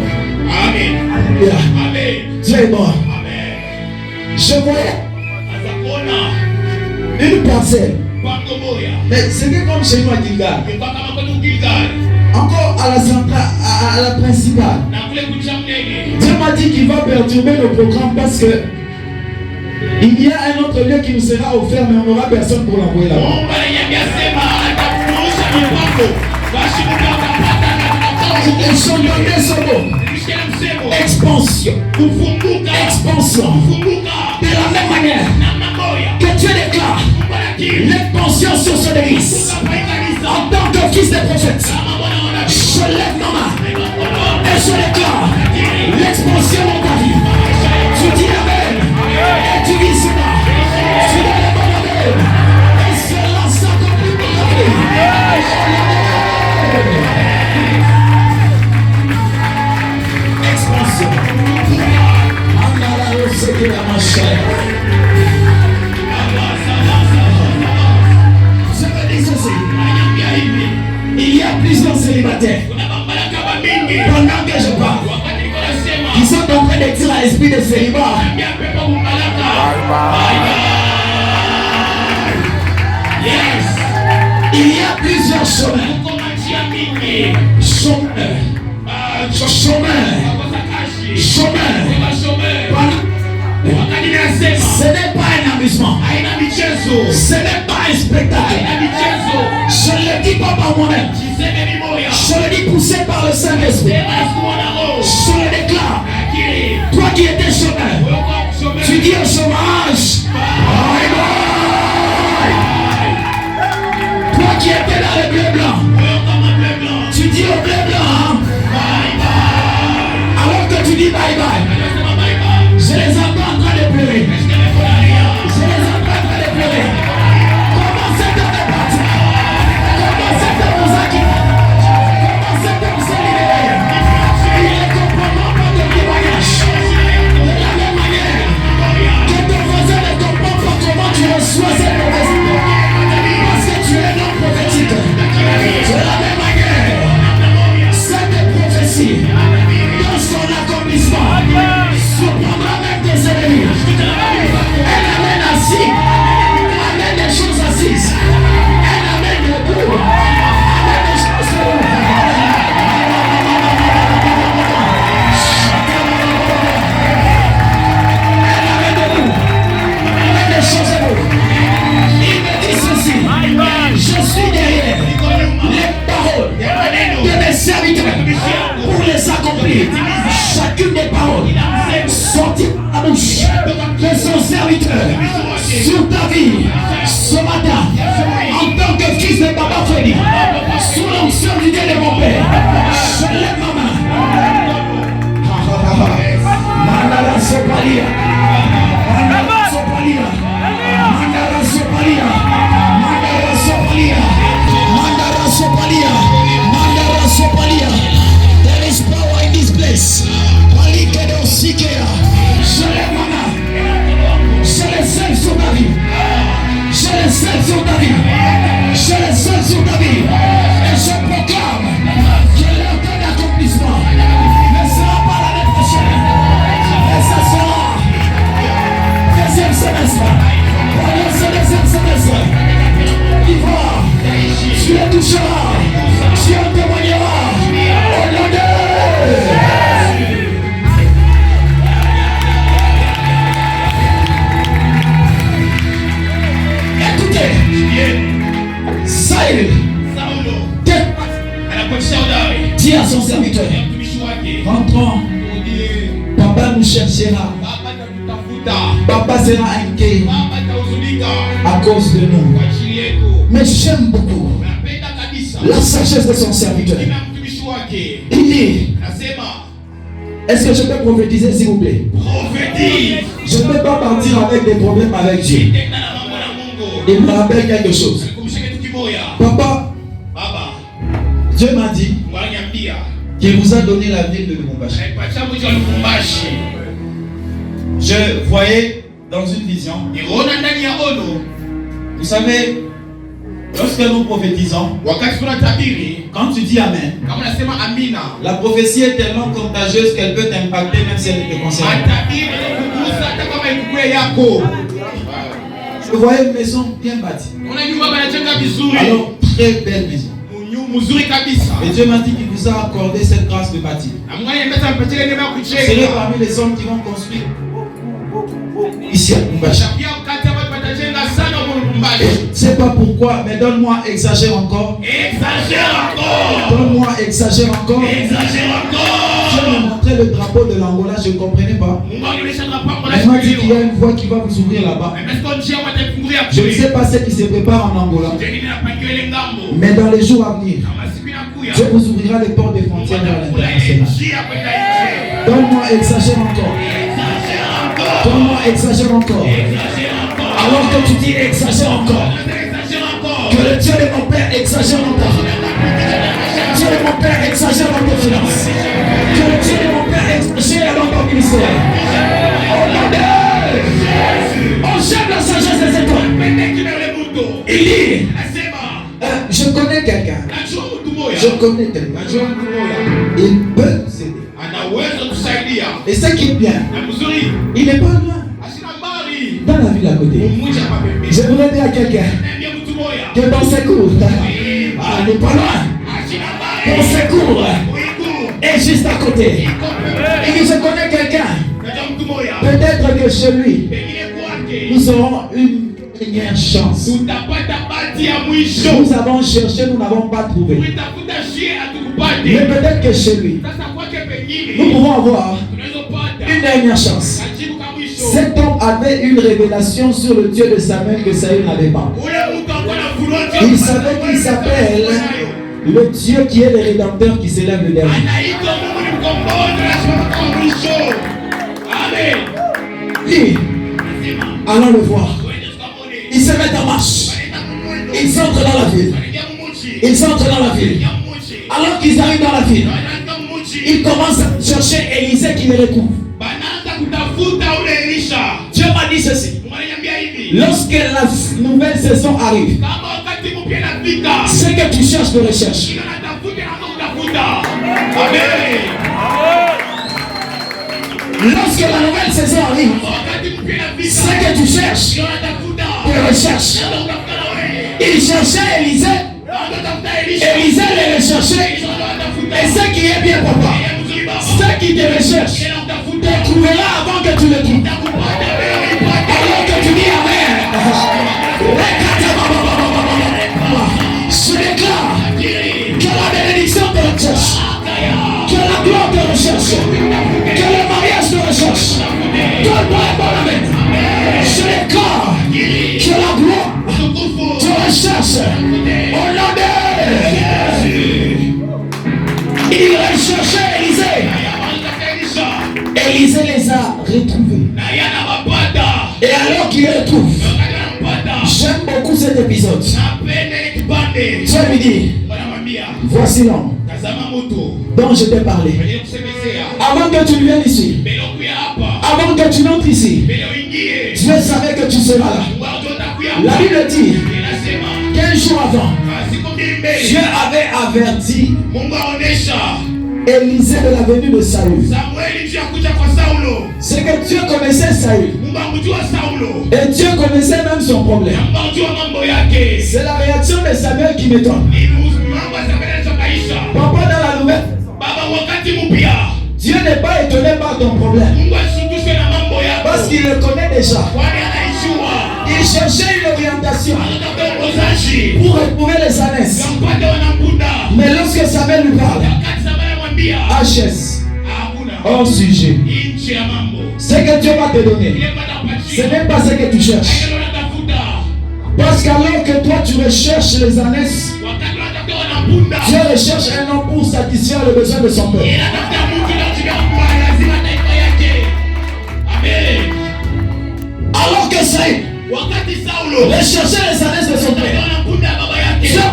amen. Alléluia. Amen. Dieu est bon. Amen. Je voyais Sasa kuona une parcelle. pango moya Mais c'était comme chez nous à Gilgal. mpaka kama kwetu Gilgal Encore à la centrale, à la principale. na kule kucha mnene. Dieu m'a dit qu'il va perturber le programme parce que il y a un autre lieu qui nous sera offert, mais on n'aura personne pour l'envoyer là-bas. Mungu ananiambia sema atakuosha mipango. Basi mtapata na tutatoa. Ils sont donnés ce mot. Nisikia msemo. Expansion. Kufunguka. Expansion. Kufunguka. De la même manière Namna moja. que Dieu déclare Mungu anakiri. l'expansion sur ce église. Kufunguka kwa kanisa. En tant que fils des prophètes, Kama Bwana anabii. je lève ma main et je déclare l'expansion dans ta vie. Tu dis Amen et tu dis cela. Tu donnes le bon Amen et cela s'accomplit dans ta vie. Expansion. Andala oseke la machère. Je te dis ceci. Ananiambia hivi. Il y a plusieurs célibataires Kuna mamlaka mingi. pendant que je parle. Wakati niko nasema. Ils sont en train de dire à l'esprit de célibat. Ananiambia pepo mamlaka. Bye bye. Yes. Il y a plusieurs chemins. Uko njia mingi. Chemin. Chemin. Wakosa kashi. Chemin. Sema shome. Wakati nasema. Ce n'est pas un amusement. Haina michezo. Ce n'est pas un spectacle. Haina michezo. Je ne le dis pas par moi-même. Jiseme ni moya. Je le dis poussé par le Saint-Esprit. Sema sikuwa na roho. Je le déclare. Akili. Toi qui étais chemin, Wewe kwa kushome. tu dis au chômage. Bye bye. Toi qui étais dans le bleu blanc, Wewe kama bleu blanc. tu dis au bleu blanc. Bye bye. Alors que tu dis bye bye. Anasema bye bye. Je les entends en train de pleurer. Sema furaha. Je les entends en train de pleurer. Comment c'est de te partir? Comment c'est de vous acquitter? Comment c'est de vous libérer? Il ne comprend pas ton témoignage. De la même manière que ton voisin ne comprend pas comment tu reçois cette mauvaise idée. Parce que tu es non prophétique. De la même manière, cette prophétie, dans son accomplissement, surprendra même tes ennemis. Elle amène assis, amène des choses assises, elle amène debout, amène des choses debout. Elle amène debout, amène des choses debout. Il me dit ceci, je suis derrière les paroles de mes serviteurs pour les accomplir. Chacune des paroles sorties à la bouche de son serviteur sur ta vie ce matin en tant que fils de Papa Freddy, sous l'onction du Dieu de mon Père, je lève ma main. Mandala Sopalia, Mandala Sopalia, Mandala Sopalia, Mandala Sopalia, Mandala Sopalia, Mandala Sopalia. There is power in this place. Palikedo Sikea. Je lève ma main. Je les scelle sur ta vie. Je les scelle sur ta vie. Je les scelle sur ta vie. Et je proclame que leur temps d'accomplissement ne sera pas l'année prochaine. Mais ça sera deuxième semestre. Pendant ce deuxième semestre, Ivoire, tu les toucheras. Tu en témoigneras. Au nom de Saül Saulo anapotisha udari. dit à son serviteur, Mtumishi wake. rentrons, Turudie. papa nous cherchera, Baba atatutafuta. papa sera inquiet Baba atahuzunika à cause de nous. kwa ajili yetu. Mais j'aime beaucoup Napenda kabisa. la sagesse de son serviteur. Kila mtumishi wake. Il dit, Nasema est-ce que je peux prophétiser s'il vous plaît? prophétise. Je ne peux pas partir avec des problèmes avec Dieu. Tena na mambo na Mungu. Il me rappelle quelque chose. Alikumbusha kitu kimoja. Papa, Baba, Dieu m'a dit waliniambia qu'il vous a donné la ville de Lubumbashi. anaipatia mji wa Lubumbashi. Je voyais dans une vision, Niona ndani ya ono. vous savez, Lorsque nous prophétisons, wakati tunatabiri, quand tu dis Amen, kama unasema amina, la prophétie est tellement contagieuse qu'elle peut t'impacter même si elle ne te concerne pas. matabiri yanakugusa hata kama ikukue yako. Je voyais une maison bien bâtie. Una nyumba banajenga vizuri. Alors, très belle maison. Mzuri kabisa. Et Dieu m'a dit qu'il vous a accordé cette grâce de bâtir. Na Mungu amepata mpatie neema ya Vous serez kujenga. parmi les hommes qui vont construire ici à Lubumbashi. Pia wakati watu watajenga sana huko Lubumbashi. Je ne sais pas pourquoi, mais donne-moi, exagère encore. Exagère encore. Donne-moi, exagère encore. Exagère encore. Dieu me montrait le drapeau de l'Angola, je ne comprenais pas. Mungu anaonyesha drapeau la Il m'a dit qu'il y a une voie qui va vous ouvrir là-bas. Je ne sais pas ce qui se prépare en Angola. Mais dans les jours à venir, Dieu vous ouvrira les portes des frontières vers l'international. Donne-moi, exagère encore. Donne-moi, exagère encore. Alors que tu dis exagère encore. Que le Dieu de mon Père exagère dans ta vie. Dieu de mon Père exagère dans tes finances. Que le Dieu de mon Père exagère dans ton ministère. Au nom de Jésus. On cherche la sagesse des étoiles. Il dit, je connais quelqu'un. Je connais quelqu'un. Il peut nous aider. Et ce qui est bien, il n'est pas loin. Dans la ville à côté. Je voudrais dire à quelqu'un que dans ses cours, il n'est pas loin. Dans ses cours est juste à côté. Il dit, je connais quelqu'un. Peut-être que chez lui, nous aurons une dernière chance. Nous avons cherché, nous n'avons pas trouvé. Mais peut-être que chez lui, nous pouvons avoir une dernière chance. Cet homme avait une révélation sur le Dieu de Samuel que Saül n'avait pas. Il savait qu'il s'appelle le Dieu qui est le rédempteur qui s'élève le dernier. Lui, allons le voir. Ils se mettent en marche. Ils entrent dans la ville. Ils entrent dans la ville. Alors qu'ils arrivent dans la ville, ils commencent à chercher Élisée qui les retrouve. Dieu m'a dit ceci. Lorsque la nouvelle saison arrive, ce que tu cherches de recherche. Lorsque la nouvelle saison arrive, ce que tu cherches de recherche. Il cherchait Élisée. Élisée les recherchait. Et ce qui est bien, papa, ce qui te recherche, te trouvera avant que tu le trouves. Alors que tu dis Amen. Je déclare que la bénédiction te recherche, que la gloire te recherche, que le mariage te recherche. Donne-moi un bon Amen. Je déclare que la gloire te recherche. Au nom de Jésus. Il recherchait Élisée. Élisée les a retrouvés. Et alors qu'il les retrouve, j'aime beaucoup cet épisode. Dieu lui dit, voici l'homme dont je t'ai parlé. Avant que tu viennes ici, avant que tu n'entres ici, Dieu savait que tu seras là. La Bible dit, 15 jours avant, Dieu avait averti Élisée de la venue de Saül. C'est que Dieu connaissait Saül. Et Dieu connaissait même son problème. C'est la réaction de Samuel qui m'étonne. Papa, dans la nouvelle, Dieu n'est pas étonné par ton problème. Parce qu'il le connaît déjà. Il cherchait une orientation pour retrouver les ânesses. Mais lorsque Samuel lui parle, HS, hors sujet. Ce que Dieu va te donner, ce n'est pas ce que tu cherches. Parce qu'alors que toi tu recherches les ânesses, Dieu recherche un homme pour satisfaire le besoin de son peuple. Alors que Saül recherchait les ânesses de son père,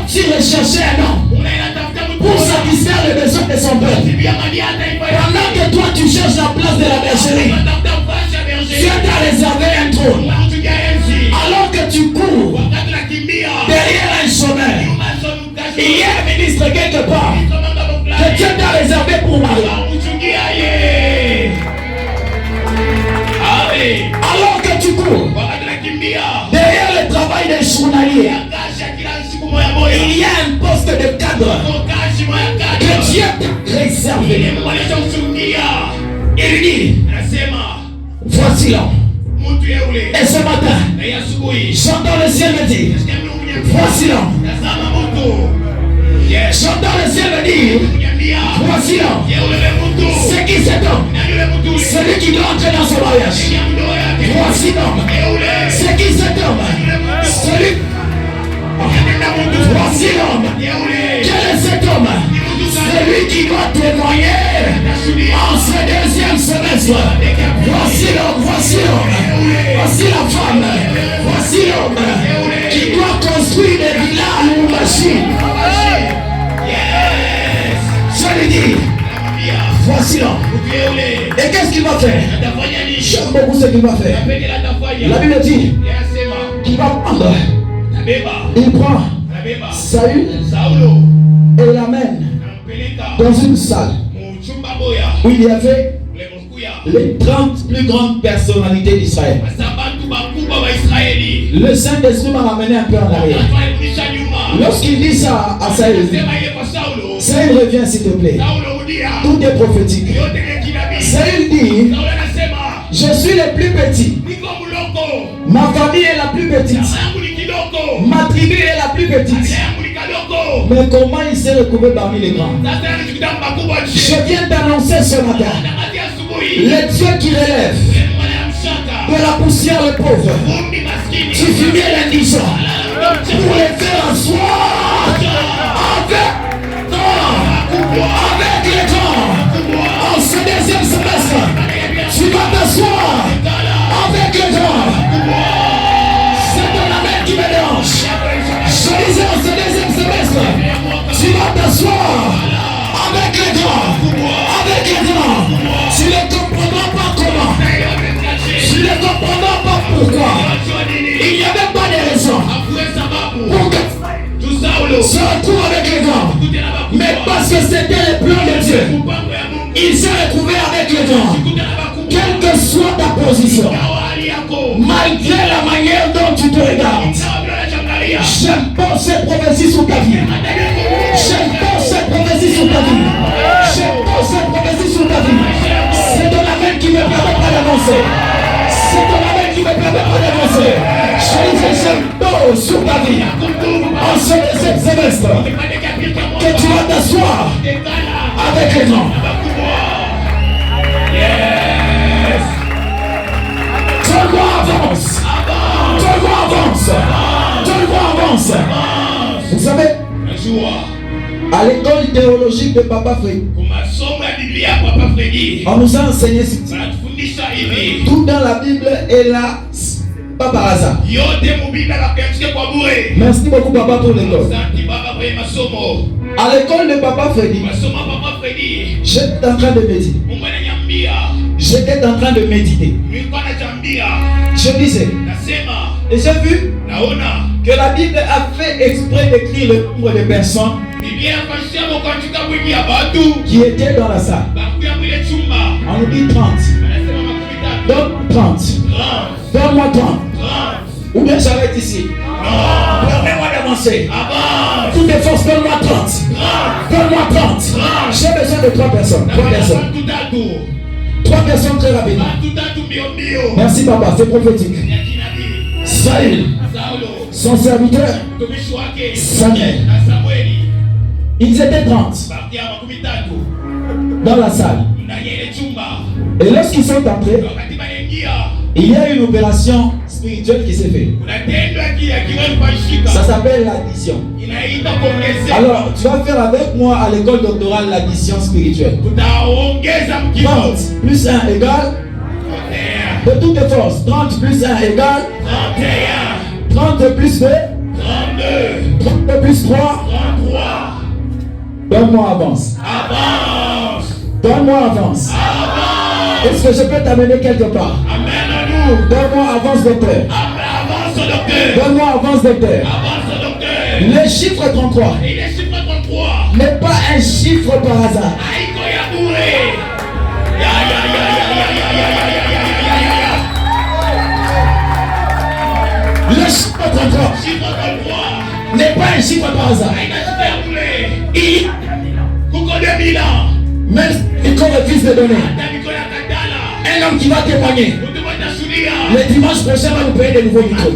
Dieu recherchait un homme pour satisfaire les besoins de son peuple. Pendant que toi tu cherches la place de la bergerie, Dieu t'a réservé un trône. Alors que tu cours derrière un chemin, Il y a un ministre quelque part que Dieu t'a réservé pour Marie. Alors que tu cours derrière le travail des journaliers, il y a un poste de cadre que Dieu t'a réservé. Il dit, voici l'homme. Et ce matin, j'entends le ciel me dire, voici l'homme. J'entends le ciel me dire, voici l'homme. C'est qui cet homme? Celui qui doit entrer dans son mariage. Voici l'homme. C'est qui cet homme? Celui. Voici l'homme. Quel est cet homme? Celui qui doit témoigner en ce deuxième semestre. Voici l'homme, voici l'homme. Voici la femme. Voici l'homme qui doit construire des villas ou machines. Je lui dis, voici l'homme. Et qu'est-ce qu'il va faire? J'aime beaucoup ce qu'il va faire. La Bible dit qu'il va prendre. Il prend Saül et l'amène dans une salle où il y avait les 30 plus grandes personnalités d'Israël. Le Saint-Esprit m'a ramené un peu en arrière. Lorsqu'il dit ça à Saül, Saül revient s'il te plaît. Tout est prophétique. Saül dit, je suis le plus petit. Ma famille est la plus petite. Ma tribu est la plus petite. Mais comment il s'est retrouvé parmi les grands? Je viens d'annoncer ce matin le Dieu qui relève de la poussière le pauvre, du fumier l'indigent, pour les faire asseoir avec les grands. En ce deuxième semestre, tu vas t'asseoir avec les grands. C'est ton amen qui me dérange. Je disais en ce deuxième semestre, tu vas t'asseoir avec les grands. Avec les grands. Tu ne comprendras pas comment. Tu ne comprendras pas pourquoi. Il n'y avait pas de raison pour que se retrouve avec les grands. Mais parce que c'était le plan de Dieu, il s'est retrouvé avec les grands. Quelle que soit ta position, malgré la manière dont tu te regardes, j'aime pas cette prophétie sur ta vie. J'aime pas cette prophétie sur ta vie. J'aime pas cette prophétie sur ta vie. C'est ton amen qui me permettra d'avancer. C'est ton amen qui me permettra d'avancer. J'aime pas sur ta vie. En ce deuxième semestre, que tu vas t'asseoir avec les gens. Donne-moi avance. Donne-moi avance. Donne-moi avance. Vous savez, à l'école théologique de Papa Freddy, on nous a enseigné ceci. Tout dans la Bible est là, pas par hasard. Merci beaucoup Papa pour l'école. À l'école de Papa Freddy, j'étais en train de méditer. J'étais en train de méditer. Je disais, et j'ai vu que la Bible a fait exprès d'écrire le nombre de personnes qui étaient dans la salle. On nous dit 30. Donne-moi 30. Donne-moi 30. Ou bien j'arrête ici. Permets-moi d'avancer. Toutes les forces, donne-moi 30. Donne-moi 30. J'ai besoin de 3 personnes. 3 personnes. 3 personnes très rapidement. Merci papa, c'est prophétique. Saül, son serviteur, Samuel. Ils étaient 30 dans la salle. Et lorsqu'ils sont entrés, il y a une opération spirituelle qui s'est faite. Ça s'appelle l'addition. Alors, tu vas faire avec moi à l'école doctorale l'addition spirituelle. 30 plus 1 égale. De toutes les forces, 30 plus 1 égale 31. 30 plus 2 32. 30 plus 3 33. Donne-moi avance. Donne-moi avance. Est-ce que je peux t'amener quelque part? Donne-moi avance docteur. Donne-moi avance docteur. Le chiffre 33 n'est pas un chiffre par hasard. Le chiffre 33 n'est pas un chiffre par hasard. Il même Nico le fils de donner. Un homme qui va témoigner. Le dimanche prochain va nous payer de nouveaux micros.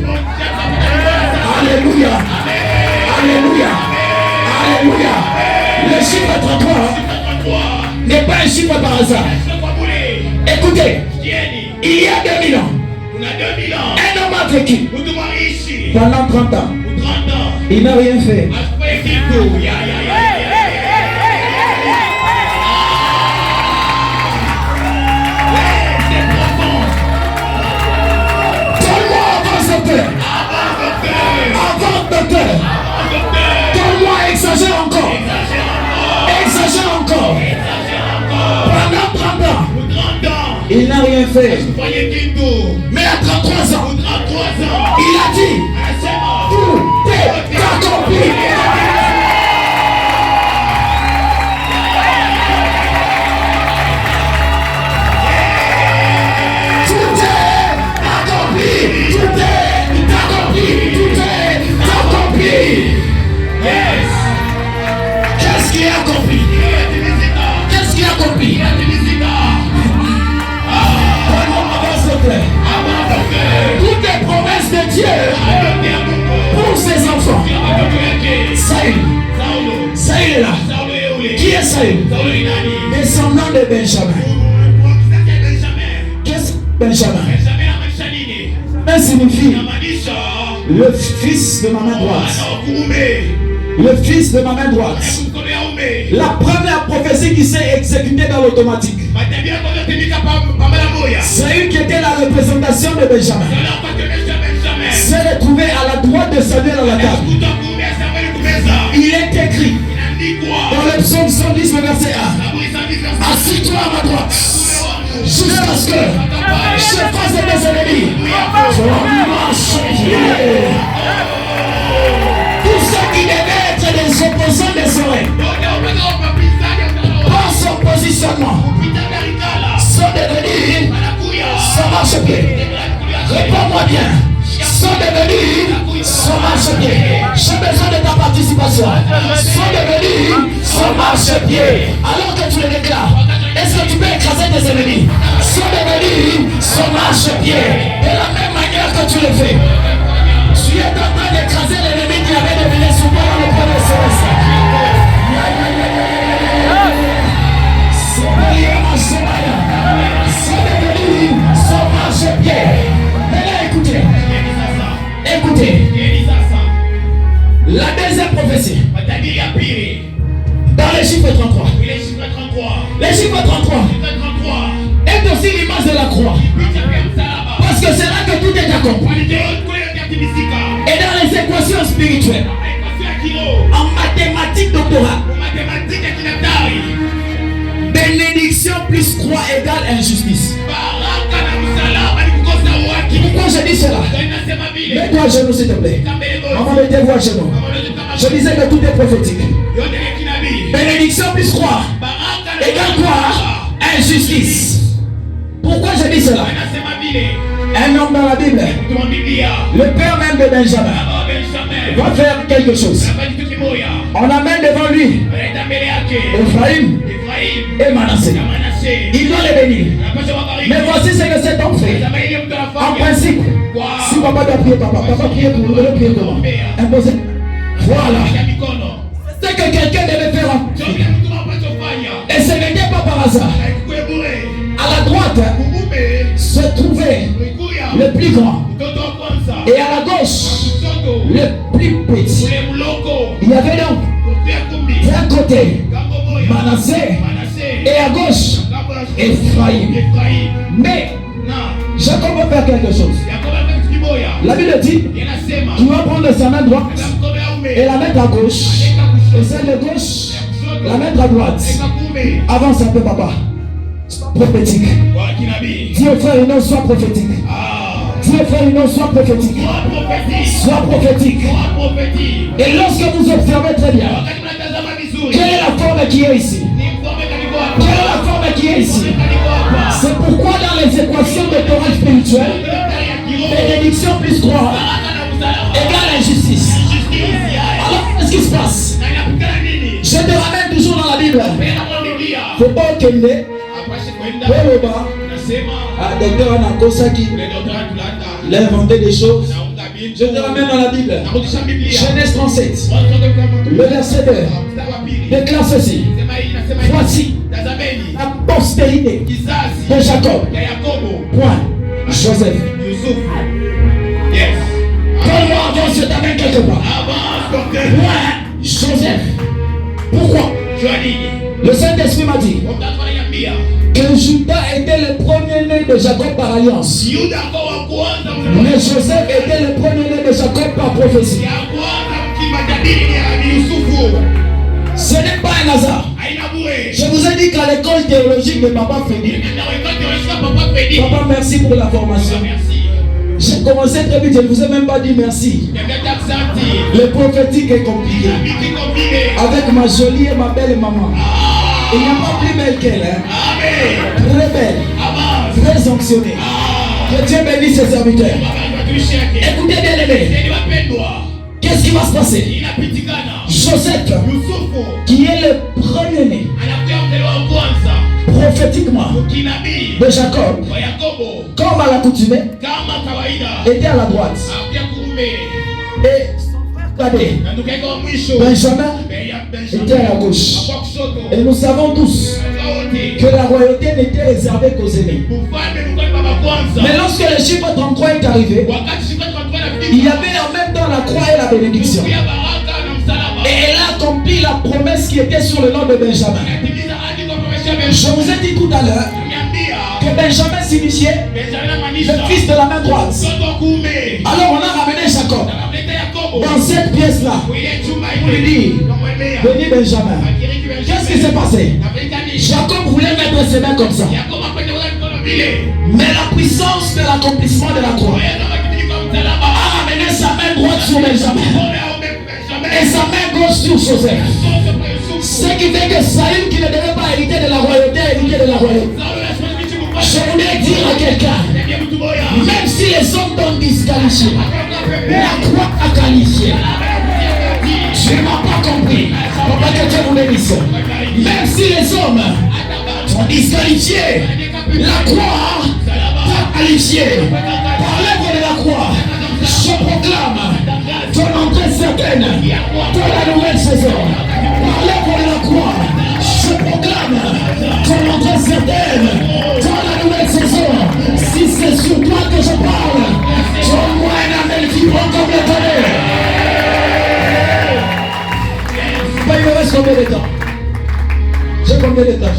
Alléluia. Alléluia. Alléluia. Le chiffre 33 n'est pas un chiffre par hasard. Écoutez, il y a 2000 ans, un homme a vécu pendant 30 ans. Il n'a rien fait. Avant docteur. Donne-moi, exagère encore. Exagère encore. Pendant 30 ans. Il n'a rien fait. Mais à 33 ans, il a dit tout est accompli. Qu'est-ce qui est accompli? Qu'est-ce qui est accompli? Toutes les promesses de Dieu pour ses enfants. Saül. Saül est là. Qui est Saül? Descendant de Benjamin. Qu'est-ce que Benjamin? Ça signifie le fils de ma main droite. Le fils de ma main droite. La première prophétie qui s'est exécutée dans l'automatique. Saül qui était la représentation de Benjamin s'est retrouvé à la droite de Samuel à la table. Il est écrit dans le psaume 110, le verset 1. Assis-toi à ma droite jusqu'à ce que je fasse de mes ennemis ton marche-pied. Tous ceux qui devaient être des opposants de son règne, par son positionnement, sont devenus son marche-pied. Réponds-moi bien. Sont devenus son marche-pied. J'ai besoin de ta participation. Sont devenus son marche-pied. Alors que tu le déclares, est-ce que tu peux écraser tes ennemis? Sont devenus son marche-pied. De la même manière que tu le fais, tu es en train d'écraser l'ennemi qui avait deviné souvent dans le premier semestre. C'est devenu son marche-pied. Maintenant écoutez. Écoutez. La deuxième prophétie. Dans les chiffres 33. Les chiffres 33 est aussi l'image de la croix. Parce que c'est là que tout est accompli. Et dans les équations spirituelles, en mathématiques doctorales, bénédiction plus croix égale injustice. Pourquoi je dis cela? Mets-toi à genoux s'il te plaît. Maman, mettez-vous à genoux. Je disais que tout est prophétique. Bénédiction plus croix égale quoi? Injustice. Pourquoi je dis cela? Un homme dans la Bible, le père même de Benjamin, va faire quelque chose. On amène devant lui Ephraïm et Manassé. Il doit les bénir. Mais voici ce que cet homme fait. En principe, si papa doit prier, papa prier pour nous, prier comment? Imposer. Voilà. C'est que quelqu'un devait faire en... Et ce n'était pas par hasard. À la droite se trouvait le plus grand. Et à la gauche, le plus petit. Il y avait donc d'un côté Manassé et à gauche Ephraïm. Mais Jacob va faire quelque chose. La Bible dit, tu vas prendre sa main droite et la mettre à gauche. Et celle de gauche, la mettre à droite. Avance un peu, papa. Prophétique. Dis au frère, non, sois prophétique. Dis au frère, non, sois prophétique. Sois prophétique. Et lorsque vous observez très bien, quel est forme qui est ici? Quelle est la forme qui est ici? C'est pourquoi dans les équations de Torah spirituelle, bénédiction plus croix égale injustice. Alors, qu'est-ce qui se passe? Je te ramène toujours dans la Bible. Faut pas que docteur Anakosaki, il a inventé des choses. Je te ramène dans la Bible. Genèse 37, le verset 2 déclare ceci. Voici la postérité de Jacob. Point. Joseph. Comment avance, je t'amène quelque part. Point. Joseph. Pourquoi? Le Saint-Esprit m'a dit que Judas était le premier-né de Jacob par alliance. Mais Joseph était le premier-né de Jacob par prophétie. Ce n'est pas un hasard. Je vous ai dit qu'à l'école théologique de Papa Freddy, Papa, merci pour la formation. J'ai commencé très vite, je ne vous ai même pas dit merci. Le prophétique est compliqué. Avec ma jolie et ma belle maman. Il n'y a pas plus belle qu'elle. Hein? Très belle. Très sanctionnée. Que Dieu bénisse ses serviteurs. Écoutez bien aimé. Qu'est-ce qui va se passer? Joseph, qui est le premier-né prophétiquement de Jacob, comme à l'accoutumée, était à la droite. Et Benjamin était à la gauche. Et nous savons tous que la royauté n'était réservée qu'aux aînés. Mais lorsque le chiffre 33 est arrivé, il y avait en même temps la croix et la bénédiction. Et elle a accompli la promesse qui était sur le nom de Benjamin. Je vous ai dit tout à l'heure que Benjamin signifiait le fils de la main droite. Alors on a ramené Jacob dans cette pièce-là pour lui dire, venez Benjamin. Qu'est-ce qui s'est passé? Jacob voulait mettre ses mains comme ça. Mais la puissance de l'accomplissement de la croix a ramené sa main droite sur Benjamin et sa main gauche sur Joseph. Ce qui fait que Saül, qui ne devait pas hériter de la royauté, a hérité de la royauté. Je voulais dire à quelqu'un, même si les hommes t'ont disqualifié, la croix a qualifié. Tu ne m'as pas compris. Papa, que Dieu vous bénisse. Même si les hommes t'ont disqualifié, la croix t'a qualifié. Par l'œuvre de la croix, je proclame ton entrée certaine dans la nouvelle saison. Par l'œuvre de la croix, je proclame ton entrée certaine dans la nouvelle saison. Si c'est sur toi que je parle, donne-moi un amen qui prend comme le tonnerre. Il me reste combien de temps? J'ai combien de temps?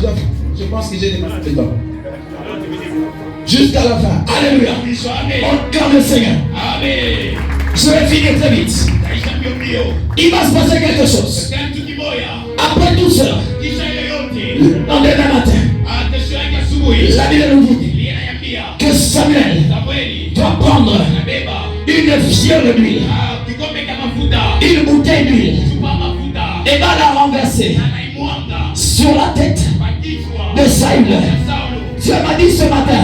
Je pense que j'ai dépassé le temps. Jusqu'à la fin. Alléluia. On calme le Seigneur. Amen. Je vais finir très vite. Il va se passer quelque chose. Après tout cela, dans demain matin, la Bible nous dit que Samuel doit prendre une fiole d'huile, une bouteille d'huile, et va la renverser sur la tête de Saül. Dieu m'a dit ce matin,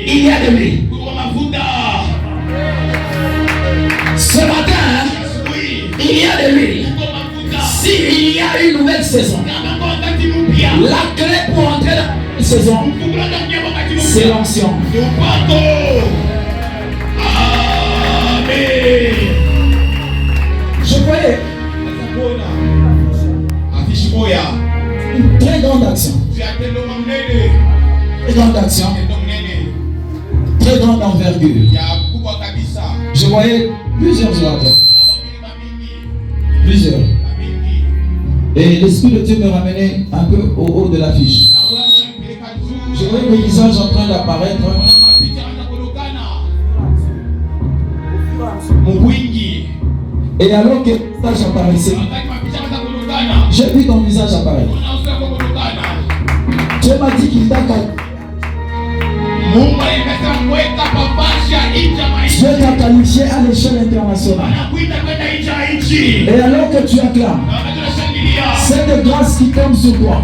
il y a de l'huile. Ce matin, il y a de l'huile. S'il y a une nouvelle saison, la clé pour entrer dans une saison, c'est l'ancien. Amen. Je voyais une très grande action. Très grande action. Très grande envergure. Je voyais plusieurs orateurs. Plusieurs. Et l'Esprit de Dieu me ramenait un peu au haut de l'affiche. Je voyais mes visages en train d'apparaître. Et alors que mon visage apparaissait, j'ai vu ton visage apparaître. Dieu m'a dit qu'il t'a Dieu t'a qualifié à l'échelle internationale. Et alors que tu acclames, cette de grâce qui tombe sur toi.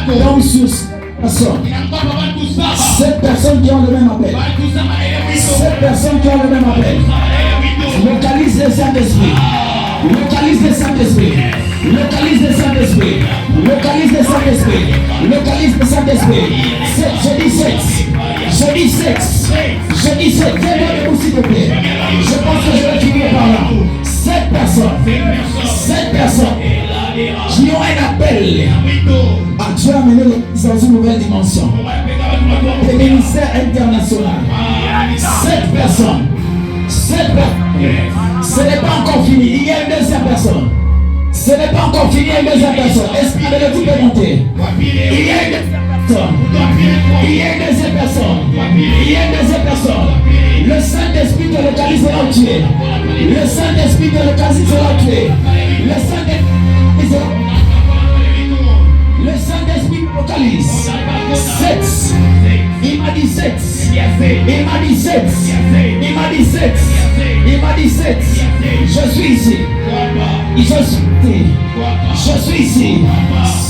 Tombe sur personne. Cette personne qui ont le même appel. Cette personne qui ont le même appel. Localise le Saint-Esprit. Localise le Saint-Esprit. Localise le Saint-Esprit. Localise le Saint-Esprit. Localise le Saint-Esprit. Je dis 7. Je dis 7. Je dis 7. Viens-moi debout s'il te plaît. Je pense que je vais finir par là. 7 personnes. 7 personnes qui ont un appel à Dieu amener l'Église dans une nouvelle dimension. Des ministères internationaux. 7 personnes. 7 personnes. Ce n'est pas encore fini. Il y a une deuxième personne. Ce n'est pas encore fini. Il y a une deuxième personne. Esprit de Dieu peut monter. Il y a une deuxième personne. Il y a une deuxième personne. Il y a une deuxième personne. Le Saint-Esprit te localise là où tu es. Le Saint-Esprit te localise là où tu es. Le Saint-Esprit. Le Saint-Esprit te localise. 7. Il m'a dit 7. Il m'a dit 7. Il m'a dit 7. Il m'a dit 7. Je suis ici. Je suis ici. Je suis ici.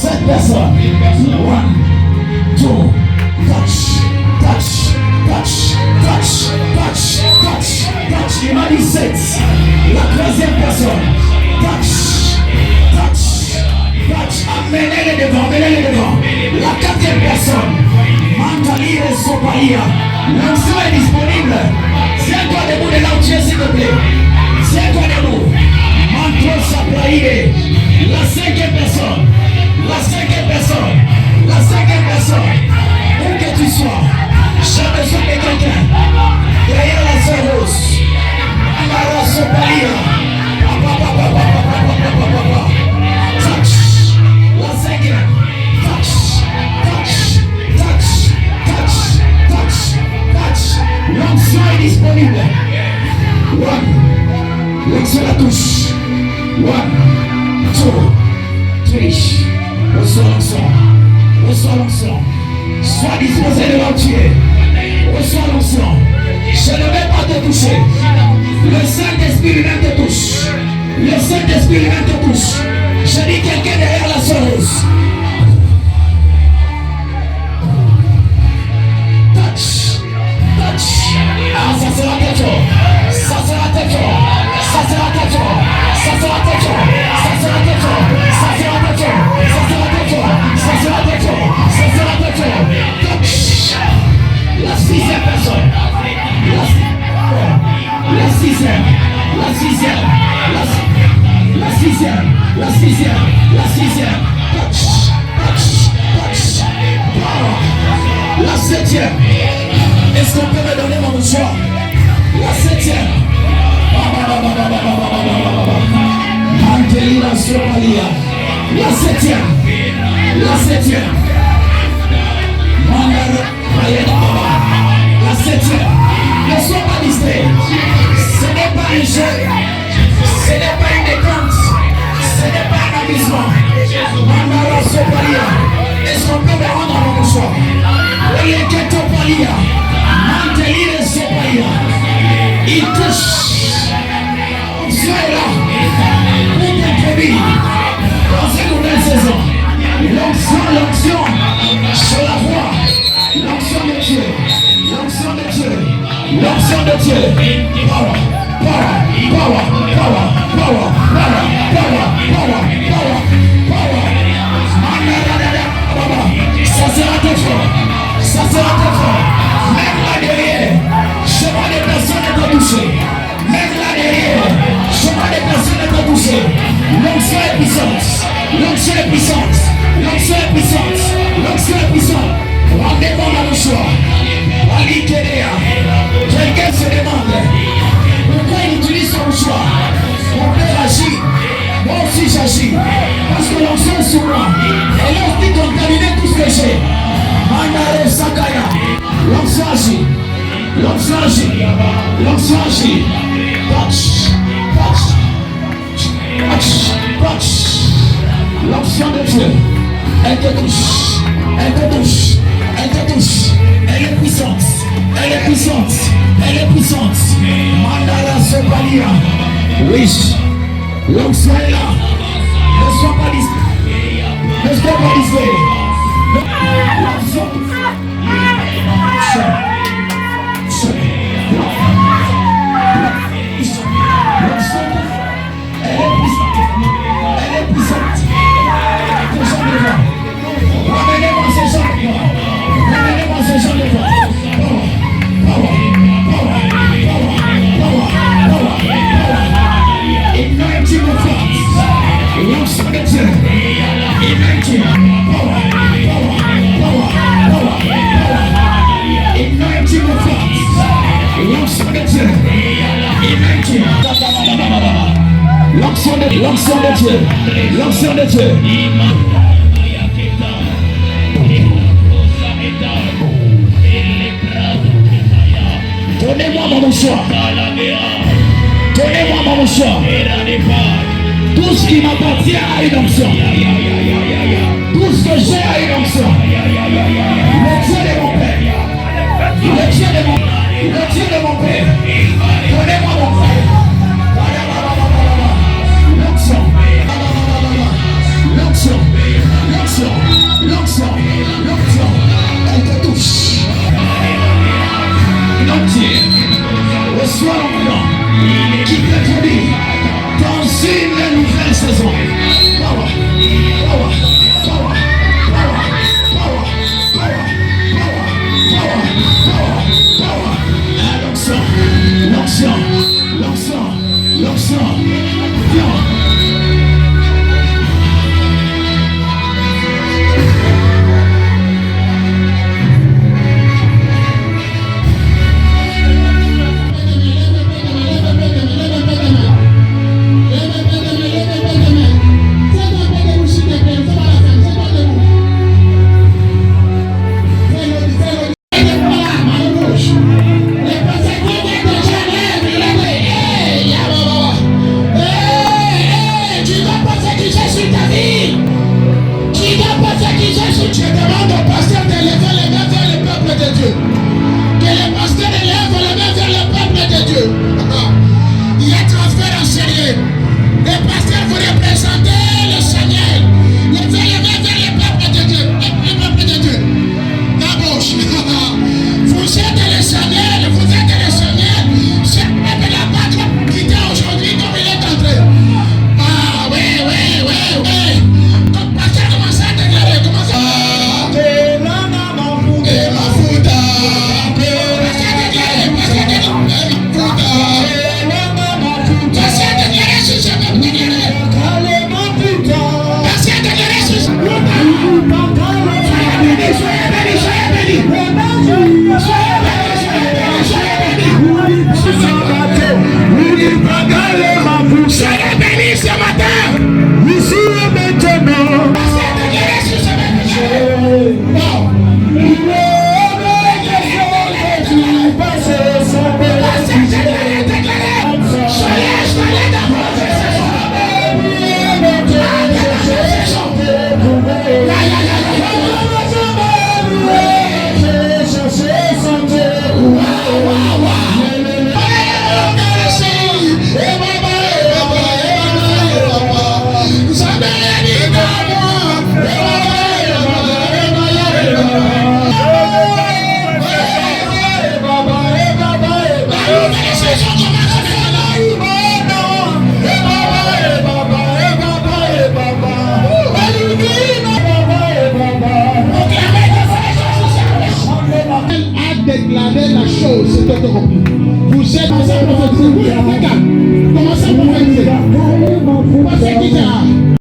7 personnes. 1, 2, touch, touch, touch, touch, touch, touch, touch. Il m'a dit 7. La troisième personne. Touch, touch, touch. Amenez-les devant, amenez-les devant. La quatrième personne. Mantalire Sopalia. L'onction est disponible. Tiens-toi debout de là où tu es, s'il te plaît. Tiens-toi debout. Manto Sapraïe. La cinquième personne. La cinquième personne. La cinquième personne. Où que tu sois, j'ai besoin de quelqu'un. Derrière la sœur Rose. Amara Sopalia. Touch. La cinquième. Touch. Touch. Touch. Touch. Touch. Touch. L'onction est disponible. 1. L'onction la touche. 1, 2, 3. Reçois l'onction. Reçois l'onction. Sois disposé de l'entier. Reçois l'onction. Je ne vais pas te toucher. Le Saint-Esprit lui-même te touche. Le Saint-Esprit lui-même te touche. Je dis quelqu'un derrière la soreuse. Touch. Touch. Ah, ça sera très fort. Ça sera très fort. Ça sera très fort. Ça sera très fort. Ça sera très fort. Ça sera très fort. Ça sera très fort. Ça sera très fort. Ça sera très fort. Touch. La sixième personne. La sixième. La sixième. La sixième. La sixième. La sixième. Touch. Touch. Touch. Power. La septième. Est-ce qu'on peut me donner mon choix? La septième. Angelina Somalia. La septième. La septième. La septième. Ne sois pas distrait. Ce n'est pas un jeu. Ce n'est pas une détente. Ce n'est pas un amusement. Mandara Somalia. Est-ce qu'on peut me rendre à mon choix? Oleketopalia. Angelina Somalia. Il touche. Dieu est là pour t'introduire dans une nouvelle saison. L'onction, je la vois. L'onction de Dieu, l'onction de Dieu, l'onction de Dieu. Power, power, power, power, power, power, power, power, power, power. Ça sera très fort, ça sera très fort. Même là derrière, je vois des personnes être touchées. Même là derrière, je vois des personnes être touchées. L'onction est puissante. L'onction est puissante. L'onction est puissante. L'onction est puissante. Rendez-vous dans le choix. Quelqu'un se demande pourquoi il utilise son choix. Mon père agit. Moi aussi j'agis. Parce que l'onction est sur moi. Et là on dit contaminer tout ce que j'ai. Mandare Sakaya. L'onction agit. L'onction agit. L'onction agit. Touch. Touch. Touch. Touch. L'onction de Dieu. Elle te touche. Elle te touche. Elle te touche. Elle est puissante. Elle est puissante. Elle est puissante. Mandala Sopalia. Oui. L'onction est là. Ne sois pas distrait. de Dieu. Anointing of God. L'onction de Dieu. L'onction de Dieu. L'onction de Dieu. Donnez-moi mon mouchoir. Donnez-moi mon mouchoir. Tout ce qui m'appartient à une onction. Tout ce que j'ai à une onction. Le Dieu de mon Père. Le Dieu de mon Père. Donnez-moi mon frère. L'onction. L'onction. L'onction. L'onction. L'onction. Elle te touche. Entier. Reçois l'onction qui te conduit dans une nouvelle saison. Power. Power. Power. Power. Power. Power. Power. Power. Power. Power. L'onction. L'onction. L'onction. L'onction. Viens. Déclarer la chose, c'est autocompris. Vous êtes dans sa prophétie. Vous êtes calme. Commencez à prophétiser. Passez qui